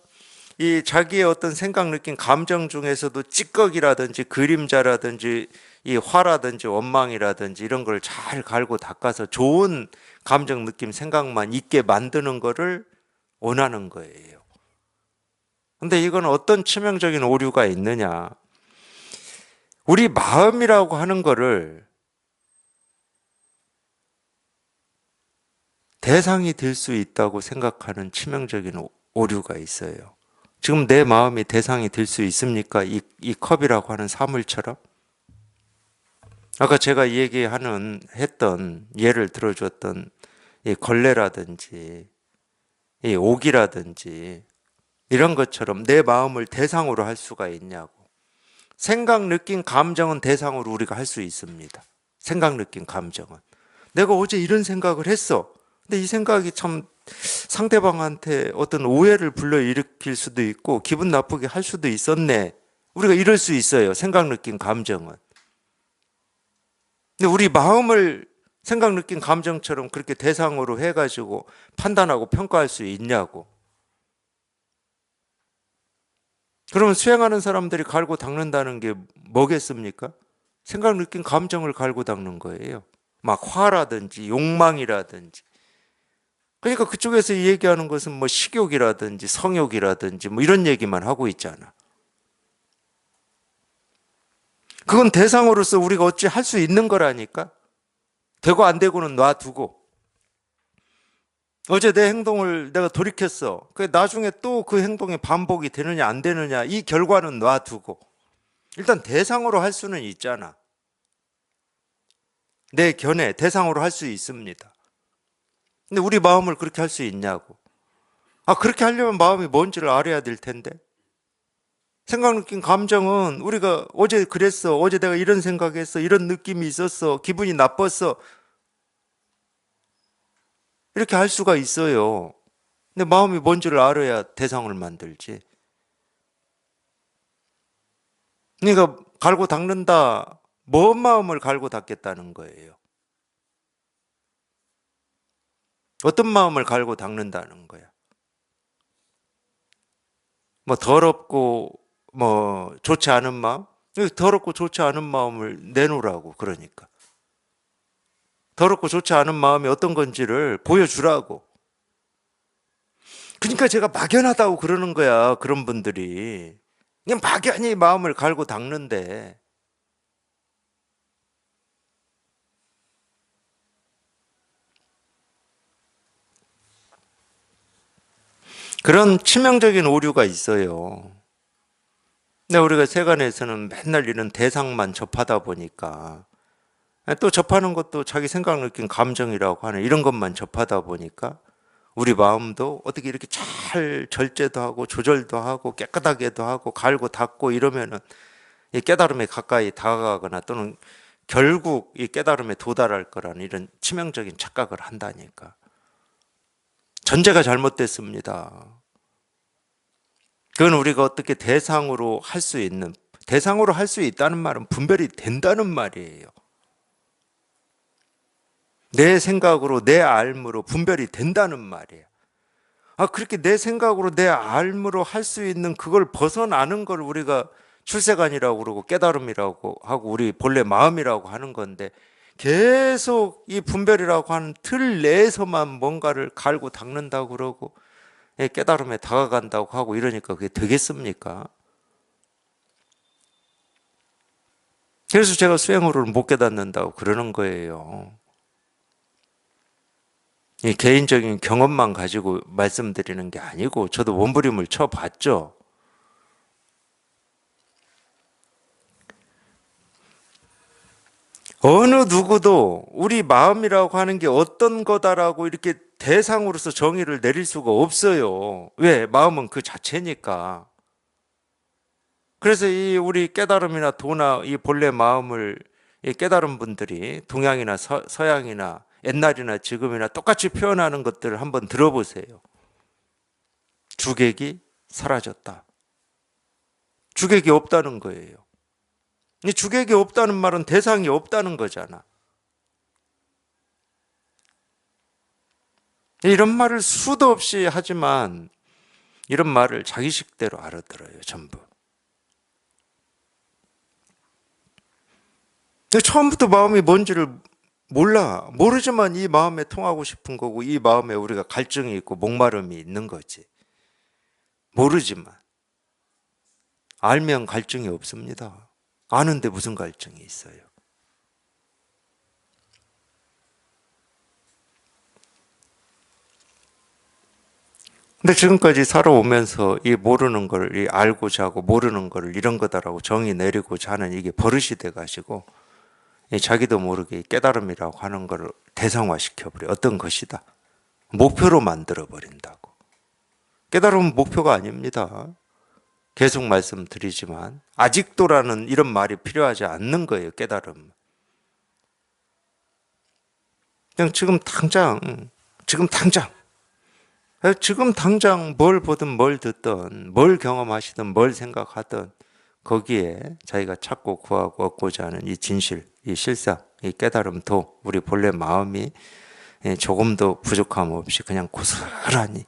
이 자기의 어떤 생각, 느낌, 감정 중에서도 찌꺼기라든지 그림자라든지 이 화라든지 원망이라든지 이런 걸 잘 갈고 닦아서 좋은 감정, 느낌, 생각만 있게 만드는 거를 원하는 거예요. 근데 이건 어떤 치명적인 오류가 있느냐? 우리 마음이라고 하는 거를 대상이 될 수 있다고 생각하는 치명적인 오류가 있어요. 지금 내 마음이 대상이 될 수 있습니까? 이 컵이라고 하는 사물처럼? 아까 제가 했던 예를 들어줬던 이 걸레라든지 이 옥이라든지 이런 것처럼 내 마음을 대상으로 할 수가 있냐고. 생각, 느낌, 감정은 대상으로 우리가 할 수 있습니다. 생각, 느낌, 감정은. 내가 어제 이런 생각을 했어. 근데 이 생각이 참 상대방한테 어떤 오해를 불러일으킬 수도 있고 기분 나쁘게 할 수도 있었네. 우리가 이럴 수 있어요. 생각, 느낌, 감정은. 근데 우리 마음을 생각, 느낌, 감정처럼 그렇게 대상으로 해가지고 판단하고 평가할 수 있냐고. 그러면 수행하는 사람들이 갈고 닦는다는 게 뭐겠습니까? 생각, 느낌, 감정을 갈고 닦는 거예요. 막 화라든지 욕망이라든지. 그러니까 그쪽에서 얘기하는 것은 뭐 식욕이라든지 성욕이라든지 뭐 이런 얘기만 하고 있잖아. 그건 대상으로서 우리가 어찌 할 수 있는 거라니까? 되고 안 되고는 놔두고. 어제 내 행동을 내가 돌이켰어. 그 나중에 또 그 행동이 반복이 되느냐 안 되느냐 이 결과는 놔두고. 일단 대상으로 할 수는 있잖아. 내 견해 대상으로 할 수 있습니다. 근데 우리 마음을 그렇게 할 수 있냐고. 아, 그렇게 하려면 마음이 뭔지를 알아야 될 텐데. 생각, 느낌, 감정은 우리가 어제 그랬어. 어제 내가 이런 생각했어. 이런 느낌이 있었어. 기분이 나빴어. 이렇게 할 수가 있어요. 근데 마음이 뭔지를 알아야 대상을 만들지. 그러니까 갈고 닦는다. 뭔 마음을 갈고 닦겠다는 거예요. 어떤 마음을 갈고 닦는다는 거야. 뭐 더럽고 뭐 좋지 않은 마음? 더럽고 좋지 않은 마음을 내놓으라고 그러니까. 더럽고 좋지 않은 마음이 어떤 건지를 보여주라고. 그러니까 제가 막연하다고 그러는 거야. 그런 분들이. 그냥 막연히 마음을 갈고 닦는데 그런 치명적인 오류가 있어요. 근데 우리가 세간에서는 맨날 이런 대상만 접하다 보니까 또 접하는 것도 자기 생각, 느낀 감정이라고 하는 이런 것만 접하다 보니까 우리 마음도 어떻게 이렇게 잘 절제도 하고 조절도 하고 깨끗하게도 하고 갈고 닦고 이러면은 이 깨달음에 가까이 다가가거나 또는 결국 이 깨달음에 도달할 거라는 이런 치명적인 착각을 한다니까. 전제가 잘못됐습니다. 그건 우리가 어떻게 대상으로 할 수 있는, 대상으로 할 수 있다는 말은 분별이 된다는 말이에요. 내 생각으로 내 알므로 분별이 된다는 말이에요. 아, 그렇게 내 생각으로 내 알므로 할 수 있는 그걸 벗어나는 걸 우리가 출세관이라고 그러고 깨달음이라고 하고 우리 본래 마음이라고 하는 건데 계속 이 분별이라고 하는 틀 내에서만 뭔가를 갈고 닦는다고 그러고 깨달음에 다가간다고 하고 이러니까 그게 되겠습니까? 그래서 제가 수행으로는 못 깨닫는다고 그러는 거예요. 이 개인적인 경험만 가지고 말씀드리는 게 아니고 저도 몸부림을 쳐봤죠. 어느 누구도 우리 마음이라고 하는 게 어떤 거다라고 이렇게 대상으로서 정의를 내릴 수가 없어요. 왜? 마음은 그 자체니까. 그래서 이 우리 깨달음이나 도나 이 본래 마음을 이 깨달은 분들이 동양이나 서양이나 옛날이나 지금이나 똑같이 표현하는 것들을 한번 들어보세요. 주객이 사라졌다. 주객이 없다는 거예요. 이 주객이 없다는 말은 대상이 없다는 거잖아. 이런 말을 수도 없이 하지만 이런 말을 자기식대로 알아들어요, 전부. 근데 처음부터 마음이 뭔지를 모르지만 이 마음에 통하고 싶은 거고, 이 마음에 우리가 갈증이 있고 목마름이 있는 거지. 모르지만. 알면 갈증이 없습니다. 아는데 무슨 갈증이 있어요? 근데 지금까지 살아오면서 이 모르는 걸, 이 알고자 하고 모르는 걸 이런 거다라고 정의 내리고자 하는 이게 버릇이 돼가지고, 자기도 모르게 깨달음이라고 하는 걸 대상화시켜버려. 어떤 것이다. 목표로 만들어버린다고. 깨달음은 목표가 아닙니다. 계속 말씀드리지만, 아직도라는 이런 말이 필요하지 않는 거예요, 깨달음. 그냥 지금 당장 뭘 보든 뭘 듣든 뭘 경험하시든 뭘 생각하든 거기에 자기가 찾고 구하고 얻고자 하는 이 진실, 이 실상, 이 깨달음도 우리 본래 마음이 조금도 부족함 없이 그냥 고스란히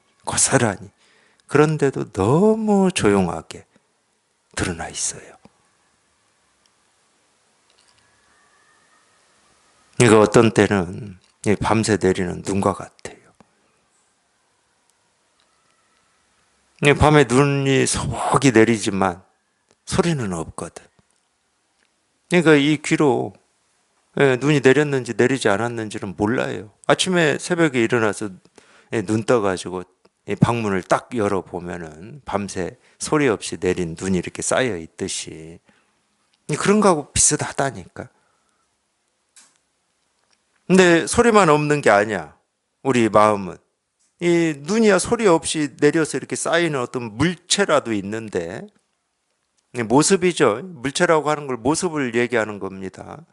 그런데도 너무 조용하게 드러나 있어요. 이거 어떤 때는 밤새 내리는 눈과 같아요. 밤에 눈이 소복이 내리지만 소리는 없거든. 그러니까 이 귀로 눈이 내렸는지 내리지 않았는지는 몰라요. 아침에 새벽에 일어나서 눈 떠가지고 방문을 딱 열어보면은 밤새 소리 없이 내린 눈이 이렇게 쌓여 있듯이 그런 거하고 비슷하다니까. 근데 소리만 없는 게 아니야. 우리 마음은. 이 눈이야 소리 없이 내려서 이렇게 쌓이는 어떤 물체라도 있는데 모습이죠. 물체라고 하는 걸 모습을 얘기하는 겁니다.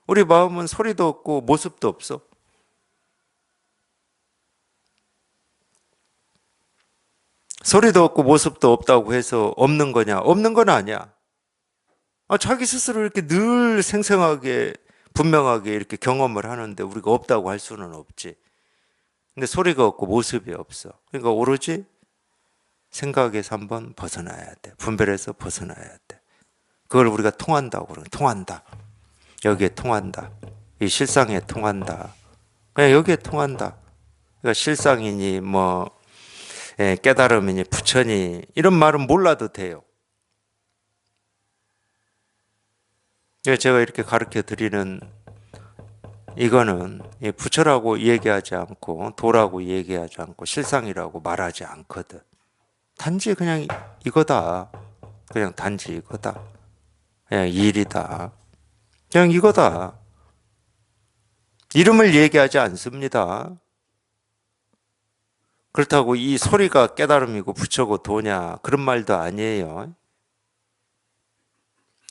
우리 마음은 소리도 없고 모습도 없어. 소리도 없고 모습도 없다고 해서 없는 거냐? 없는 건 아니야. 자기 스스로 이렇게 늘 생생하게 분명하게 이렇게 경험을 하는데 우리가 없다고 할 수는 없지. 근데 소리가 없고 모습이 없어. 그러니까 오로지 생각에서 한번 벗어나야 돼. 분별해서 벗어나야 돼. 그걸 우리가 통한다고 그러는 통한다. 여기에 통한다. 이 실상에 통한다. 그냥 여기에 통한다. 그러니까 실상이니 깨달음이니 부처니 이런 말은 몰라도 돼요. 제가 이렇게 가르쳐 드리는 이거는 부처라고 얘기하지 않고 도라고 얘기하지 않고 실상이라고 말하지 않거든. 단지 그냥 이거다. 그냥 단지 이거다. 그냥 일이다. 그냥 이거다. 이름을 얘기하지 않습니다. 그렇다고 이 소리가 깨달음이고 부처고 도냐 그런 말도 아니에요.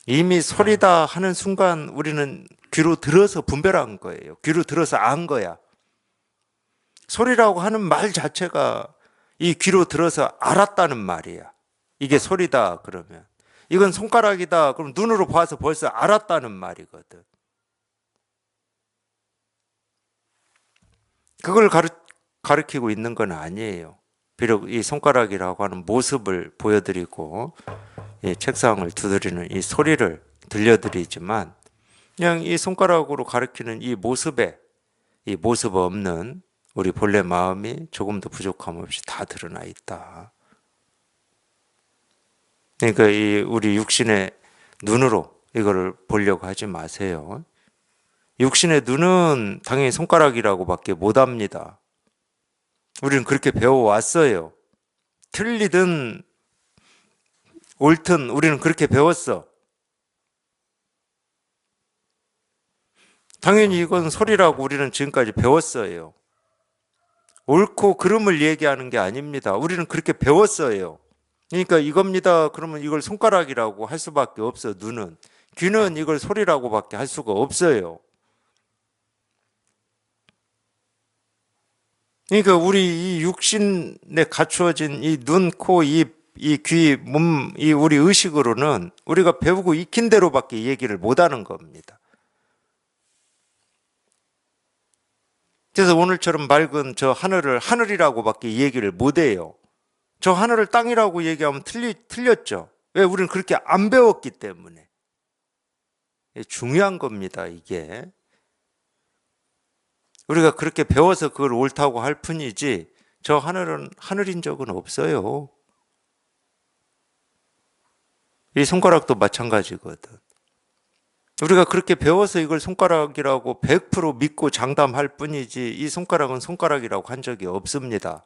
이미 소리다 하는 순간 우리는 귀로 들어서 분별한 거예요. 귀로 들어서 안 거야. 소리라고 하는 말 자체가 이 귀로 들어서 알았다는 말이야. 이게 소리다 그러면. 이건 손가락이다 그럼 눈으로 봐서 벌써 알았다는 말이거든. 그걸 가르치고 있는 건 아니에요. 비록 이 손가락이라고 하는 모습을 보여드리고 책상을 두드리는 이 소리를 들려드리지만 그냥 이 손가락으로 가리키는 이 모습에 이 모습 없는 우리 본래 마음이 조금도 부족함 없이 다 드러나 있다. 그러니까 이 우리 육신의 눈으로 이거를 보려고 하지 마세요. 육신의 눈은 당연히 손가락이라고밖에 못합니다. 우리는 그렇게 배워왔어요. 틀리든 옳든 우리는 그렇게 배웠어. 당연히 이건 소리라고 우리는 지금까지 배웠어요. 옳고 그름을 얘기하는 게 아닙니다. 우리는 그렇게 배웠어요. 그러니까 이겁니다. 그러면 이걸 손가락이라고 할 수밖에 없어. 눈은. 귀는 이걸 소리라고밖에 할 수가 없어요. 그러니까 우리 이 육신에 갖추어진 이 눈, 코, 입, 이 귀, 몸, 이 우리 의식으로는 우리가 배우고 익힌 대로밖에 얘기를 못하는 겁니다. 그래서 오늘처럼 맑은 저 하늘을 하늘이라고밖에 얘기를 못해요. 저 하늘을 땅이라고 얘기하면 틀렸죠. 왜? 우리는 그렇게 안 배웠기 때문에. 중요한 겁니다, 이게. 우리가 그렇게 배워서 그걸 옳다고 할 뿐이지, 저 하늘은 하늘인 적은 없어요. 이 손가락도 마찬가지거든. 우리가 그렇게 배워서 이걸 손가락이라고 100% 믿고 장담할 뿐이지, 이 손가락은 손가락이라고 한 적이 없습니다.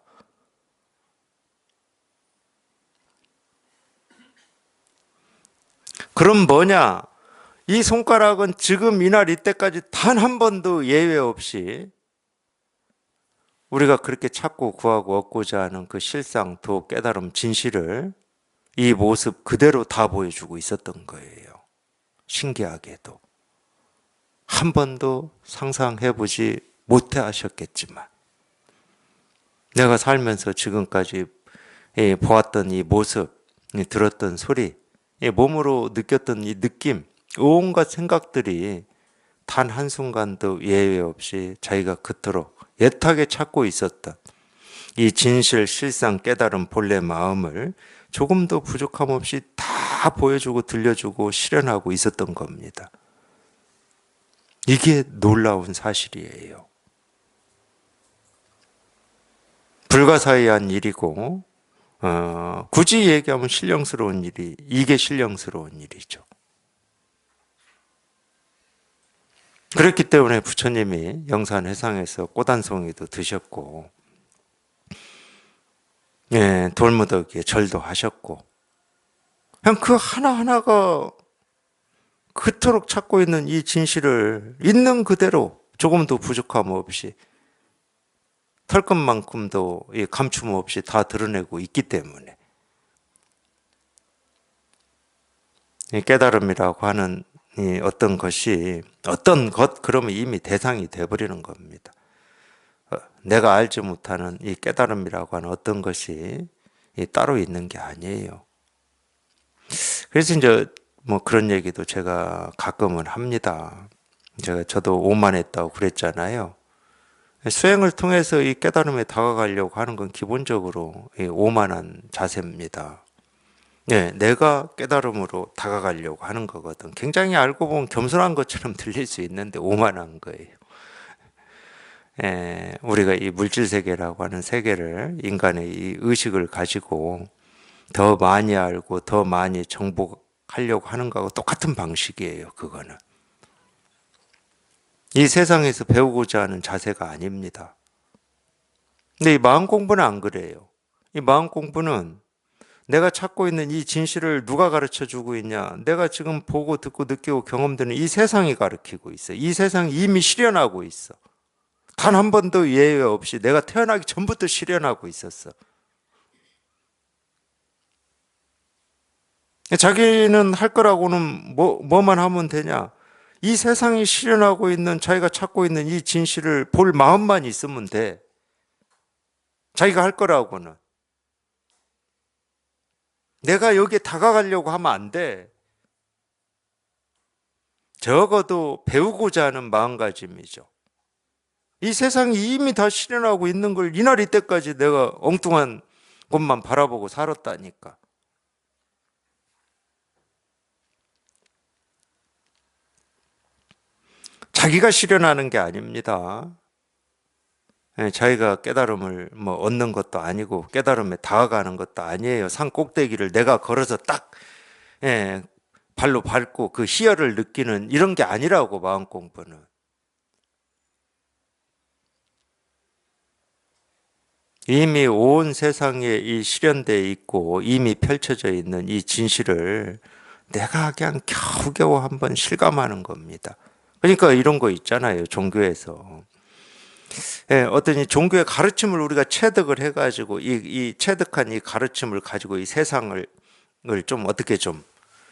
그럼 뭐냐? 이 손가락은 지금 이날 이때까지 단 한 번도 예외 없이 우리가 그렇게 찾고 구하고 얻고자 하는 그 실상, 도, 깨달음, 진실을 이 모습 그대로 다 보여주고 있었던 거예요. 신기하게도. 한 번도 상상해보지 못해 하셨겠지만, 내가 살면서 지금까지 보았던 이 모습, 들었던 소리, 몸으로 느꼈던 이 느낌, 온갖 생각들이 단 한순간도 예외 없이 자기가 그토록 애타게 찾고 있었던 이 진실, 실상, 깨달은 본래 마음을 조금도 부족함 없이 다 보여주고 들려주고 실현하고 있었던 겁니다. 이게 놀라운 사실이에요. 불가사의한 일이고, 굳이 얘기하면 신령스러운 일이, 이게 신령스러운 일이죠. 그렇기 때문에 부처님이 영산회상에서 꽃한송이도 드셨고, 돌무더기에 절도 하셨고, 그냥 그 하나하나가 그토록 찾고 있는 이 진실을 있는 그대로 조금도 부족함 없이 털끝만큼도 감춤 없이 다 드러내고 있기 때문에 깨달음이라고 하는 어떤 것이 어떤 것 그러면 이미 대상이 돼버리는 겁니다. 내가 알지 못하는 이 깨달음이라고 하는 어떤 것이 따로 있는 게 아니에요. 그래서 이제 뭐 그런 얘기도 제가 가끔은 합니다. 저도 오만했다고 그랬잖아요. 수행을 통해서 이 깨달음에 다가가려고 하는 건 기본적으로 오만한 자세입니다. 내가 깨달음으로 다가가려고 하는 거거든. 굉장히 알고 보면 겸손한 것처럼 들릴 수 있는데 오만한 거예요. 우리가 이 물질 세계라고 하는 세계를 인간의 이 의식을 가지고 더 많이 알고 더 많이 정복하려고 하는 거하고 똑같은 방식이에요. 그거는. 이 세상에서 배우고자 하는 자세가 아닙니다. 근데 이 마음 공부는 안 그래요. 이 마음 공부는 내가 찾고 있는 이 진실을 누가 가르쳐 주고 있냐? 내가 지금 보고 듣고 느끼고 경험되는 이 세상이 가르치고 있어. 이 세상이 이미 실현하고 있어. 단 한 번도 예외 없이 내가 태어나기 전부터 실현하고 있었어. 자기는 할 거라고는 뭐만 하면 되냐? 이 세상이 실현하고 있는 자기가 찾고 있는 이 진실을 볼 마음만 있으면 돼. 자기가 할 거라고는. 내가 여기에 다가가려고 하면 안 돼. 적어도 배우고자 하는 마음가짐이죠. 이 세상이 이미 다 실현하고 있는 걸 이날 이때까지 내가 엉뚱한 것만 바라보고 살았다니까. 자기가 실현하는 게 아닙니다. 자기가 깨달음을 얻는 것도 아니고 깨달음에 다가가는 것도 아니에요. 산 꼭대기를 내가 걸어서 딱 발로 밟고 그 희열을 느끼는 이런 게 아니라고 마음 공부는. 이미 온 세상에 이 실현되어 있고 이미 펼쳐져 있는 이 진실을 내가 그냥 겨우겨우 한번 실감하는 겁니다. 그러니까 이런 거 있잖아요. 종교에서. 어떤 이 종교의 가르침을 우리가 체득을 해가지고 이 체득한 이 가르침을 가지고 이 세상을 좀 어떻게 좀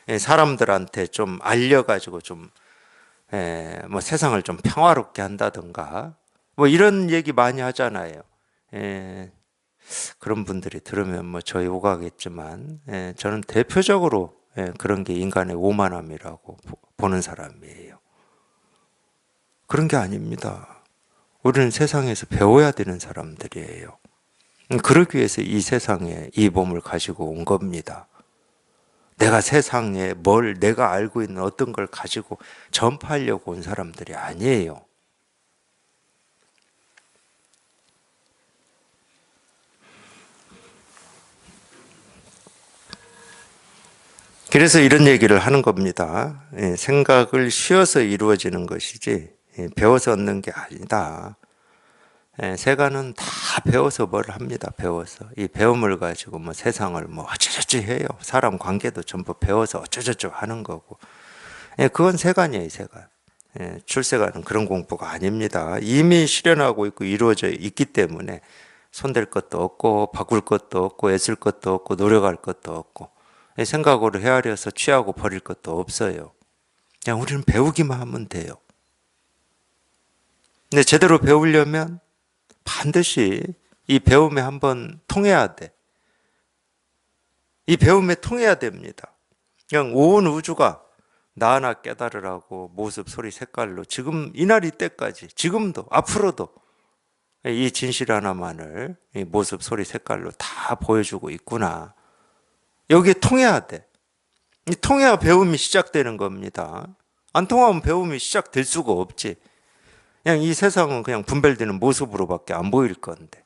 사람들한테 좀 알려가지고 좀 뭐 세상을 좀 평화롭게 한다든가 뭐 이런 얘기 많이 하잖아요. 그런 분들이 들으면 뭐 저희 오가겠지만 저는 대표적으로 그런 게 인간의 오만함이라고 보는 사람이에요. 그런 게 아닙니다. 우리는 세상에서 배워야 되는 사람들이에요. 그러기 위해서 이 세상에 이 몸을 가지고 온 겁니다. 내가 세상에 내가 알고 있는 어떤 걸 가지고 전파하려고 온 사람들이 아니에요. 그래서 이런 얘기를 하는 겁니다. 생각을 쉬어서 이루어지는 것이지 배워서 얻는 게 아니다. 세간은 다 배워서 뭘 합니다. 배워서 이 배움을 가지고 뭐 세상을 뭐 어쩌저쩌 해요. 사람 관계도 전부 배워서 어쩌저쩌 하는 거고. 그건 세간이에요. 세간. 출세간은 그런 공부가 아닙니다. 이미 실현하고 있고 이루어져 있기 때문에 손댈 것도 없고 바꿀 것도 없고 애쓸 것도 없고 노력할 것도 없고 생각으로 헤아려서 취하고 버릴 것도 없어요. 그냥 우리는 배우기만 하면 돼요. 근데 제대로 배우려면 반드시 이 배움에 한번 통해야 돼. 이 배움에 통해야 됩니다. 그냥 온 우주가 나 하나 깨달으라고 모습, 소리, 색깔로 지금 이날 이때까지 지금도 앞으로도 이 진실 하나만을 이 모습, 소리, 색깔로 다 보여주고 있구나. 여기에 통해야 돼. 통해야 배움이 시작되는 겁니다. 안 통하면 배움이 시작될 수가 없지. 그냥 이 세상은 그냥 분별되는 모습으로밖에 안 보일 건데,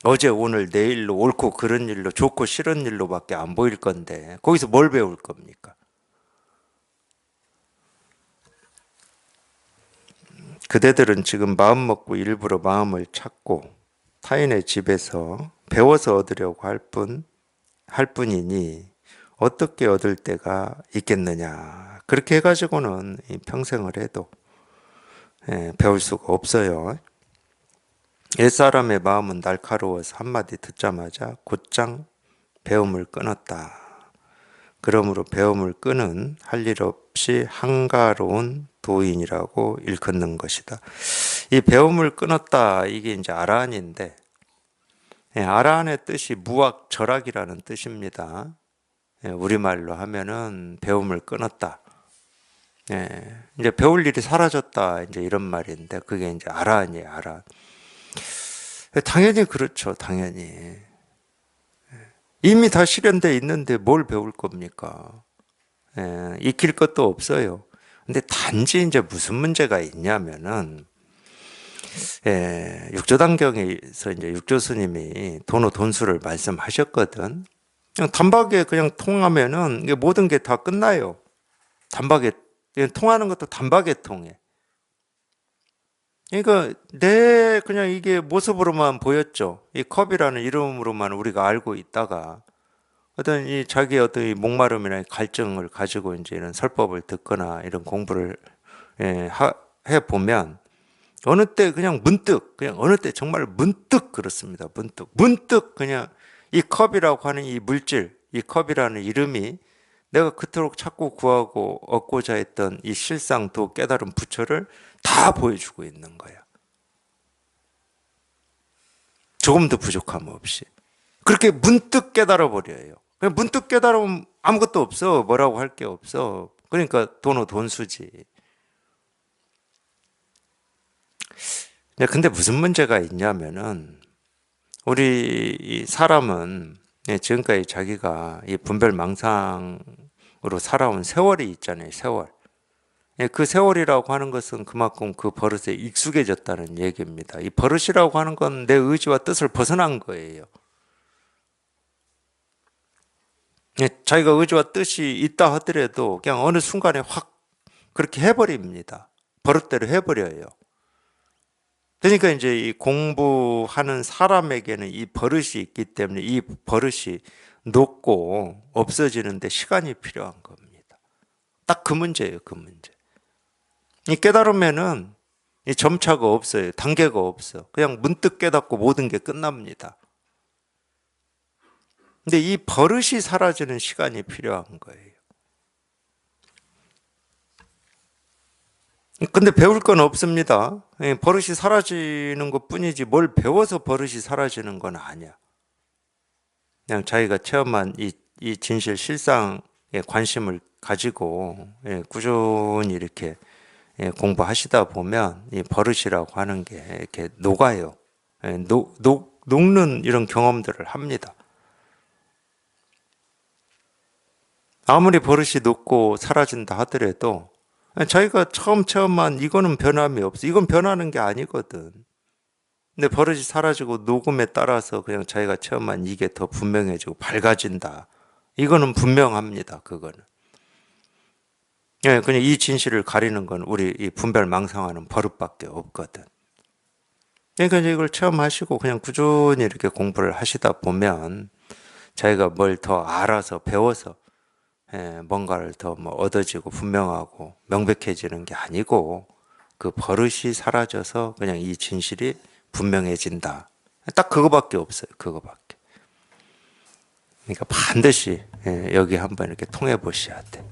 어제 오늘 내일로 옳고 그른 일로 좋고 싫은 일로밖에 안 보일 건데 거기서 뭘 배울 겁니까? 그대들은 지금 마음 먹고 일부러 마음을 찾고 타인의 집에서 배워서 얻으려고 할 뿐이니 어떻게 얻을 때가 있겠느냐. 그렇게 해가지고는 평생을 해도 배울 수가 없어요. 옛사람의 마음은 날카로워서 한마디 듣자마자 곧장 배움을 끊었다. 그러므로 배움을 끄는 할 일 없이 한가로운 도인이라고 일컫는 것이다. 이 배움을 끊었다, 이게 이제 아라한인데, 아라한의 뜻이 무악절악이라는 뜻입니다. 우리말로 하면은 배움을 끊었다. 이제 배울 일이 사라졌다, 이제 이런 말인데, 그게 이제 아라한이에요, 아라한. 당연히 그렇죠, 당연히. 이미 다 실현되어 있는데 뭘 배울 겁니까? 익힐 것도 없어요. 근데 단지 이제 무슨 문제가 있냐면은, 육조단경에서 이제 육조 스님이 돈수를 말씀하셨거든. 그냥 단박에 그냥 통하면은 모든 게 다 끝나요. 단박에, 통하는 것도 단박에 통해. 그러니까 그냥 이게 모습으로만 보였죠. 이 컵이라는 이름으로만 우리가 알고 있다가 어떤 자기의 어떤 이 목마름이나 갈증을 가지고 이제 이런 설법을 듣거나 이런 공부를 해 보면 어느 때 그냥 문득, 그냥 어느 때 정말 문득 그렇습니다. 문득 그냥 이 컵이라고 하는 이 물질, 이 컵이라는 이름이 내가 그토록 찾고 구하고 얻고자 했던 이 실상도 깨달은 부처를 다 보여주고 있는 거야. 조금도 부족함 없이. 그렇게 문득 깨달아 버려요. 문득 깨달으면 아무것도 없어. 뭐라고 할 게 없어. 그러니까 돈수지. 근데 무슨 문제가 있냐면은 우리 이 사람은 지금까지 자기가 이 분별망상으로 살아온 세월이 있잖아요. 세월. 그 세월이라고 하는 것은 그만큼 그 버릇에 익숙해졌다는 얘기입니다. 이 버릇이라고 하는 건 내 의지와 뜻을 벗어난 거예요. 자기가 의지와 뜻이 있다 하더라도 그냥 어느 순간에 확 그렇게 해버립니다. 버릇대로 해버려요. 그러니까 이제 이 공부하는 사람에게는 이 버릇이 있기 때문에 이 버릇이 녹고 없어지는데 시간이 필요한 겁니다. 딱 그 문제예요, 그 문제. 이 깨달으면은 이 점차가 없어요. 단계가 없어. 그냥 문득 깨닫고 모든 게 끝납니다. 근데 이 버릇이 사라지는 시간이 필요한 거예요. 근데 배울 건 없습니다. 버릇이 사라지는 것 뿐이지 뭘 배워서 버릇이 사라지는 건 아니야. 그냥 자기가 체험한 이 진실 실상에 관심을 가지고 꾸준히 이렇게 공부하시다 보면 이 버릇이라고 하는 게 이렇게 녹아요. 녹는 이런 경험들을 합니다. 아무리 버릇이 녹고 사라진다 하더라도 자기가 처음 체험한 이거는 변함이 없어. 이건 변하는 게 아니거든. 근데 버릇이 사라지고 녹음에 따라서 그냥 자기가 체험한 이게 더 분명해지고 밝아진다. 이거는 분명합니다. 그거는. 예, 그냥 이 진실을 가리는 건 우리 이 분별망상하는 버릇밖에 없거든. 그러니까 이제 이걸 체험하시고 그냥 꾸준히 이렇게 공부를 하시다 보면 자기가 뭘 더 알아서 배워서 뭔가를 더 뭐 얻어지고 분명하고 명백해지는 게 아니고 그 버릇이 사라져서 그냥 이 진실이 분명해진다. 딱 그거밖에 없어요. 그거밖에. 그러니까 반드시 여기 한번 이렇게 통해 보셔야 돼.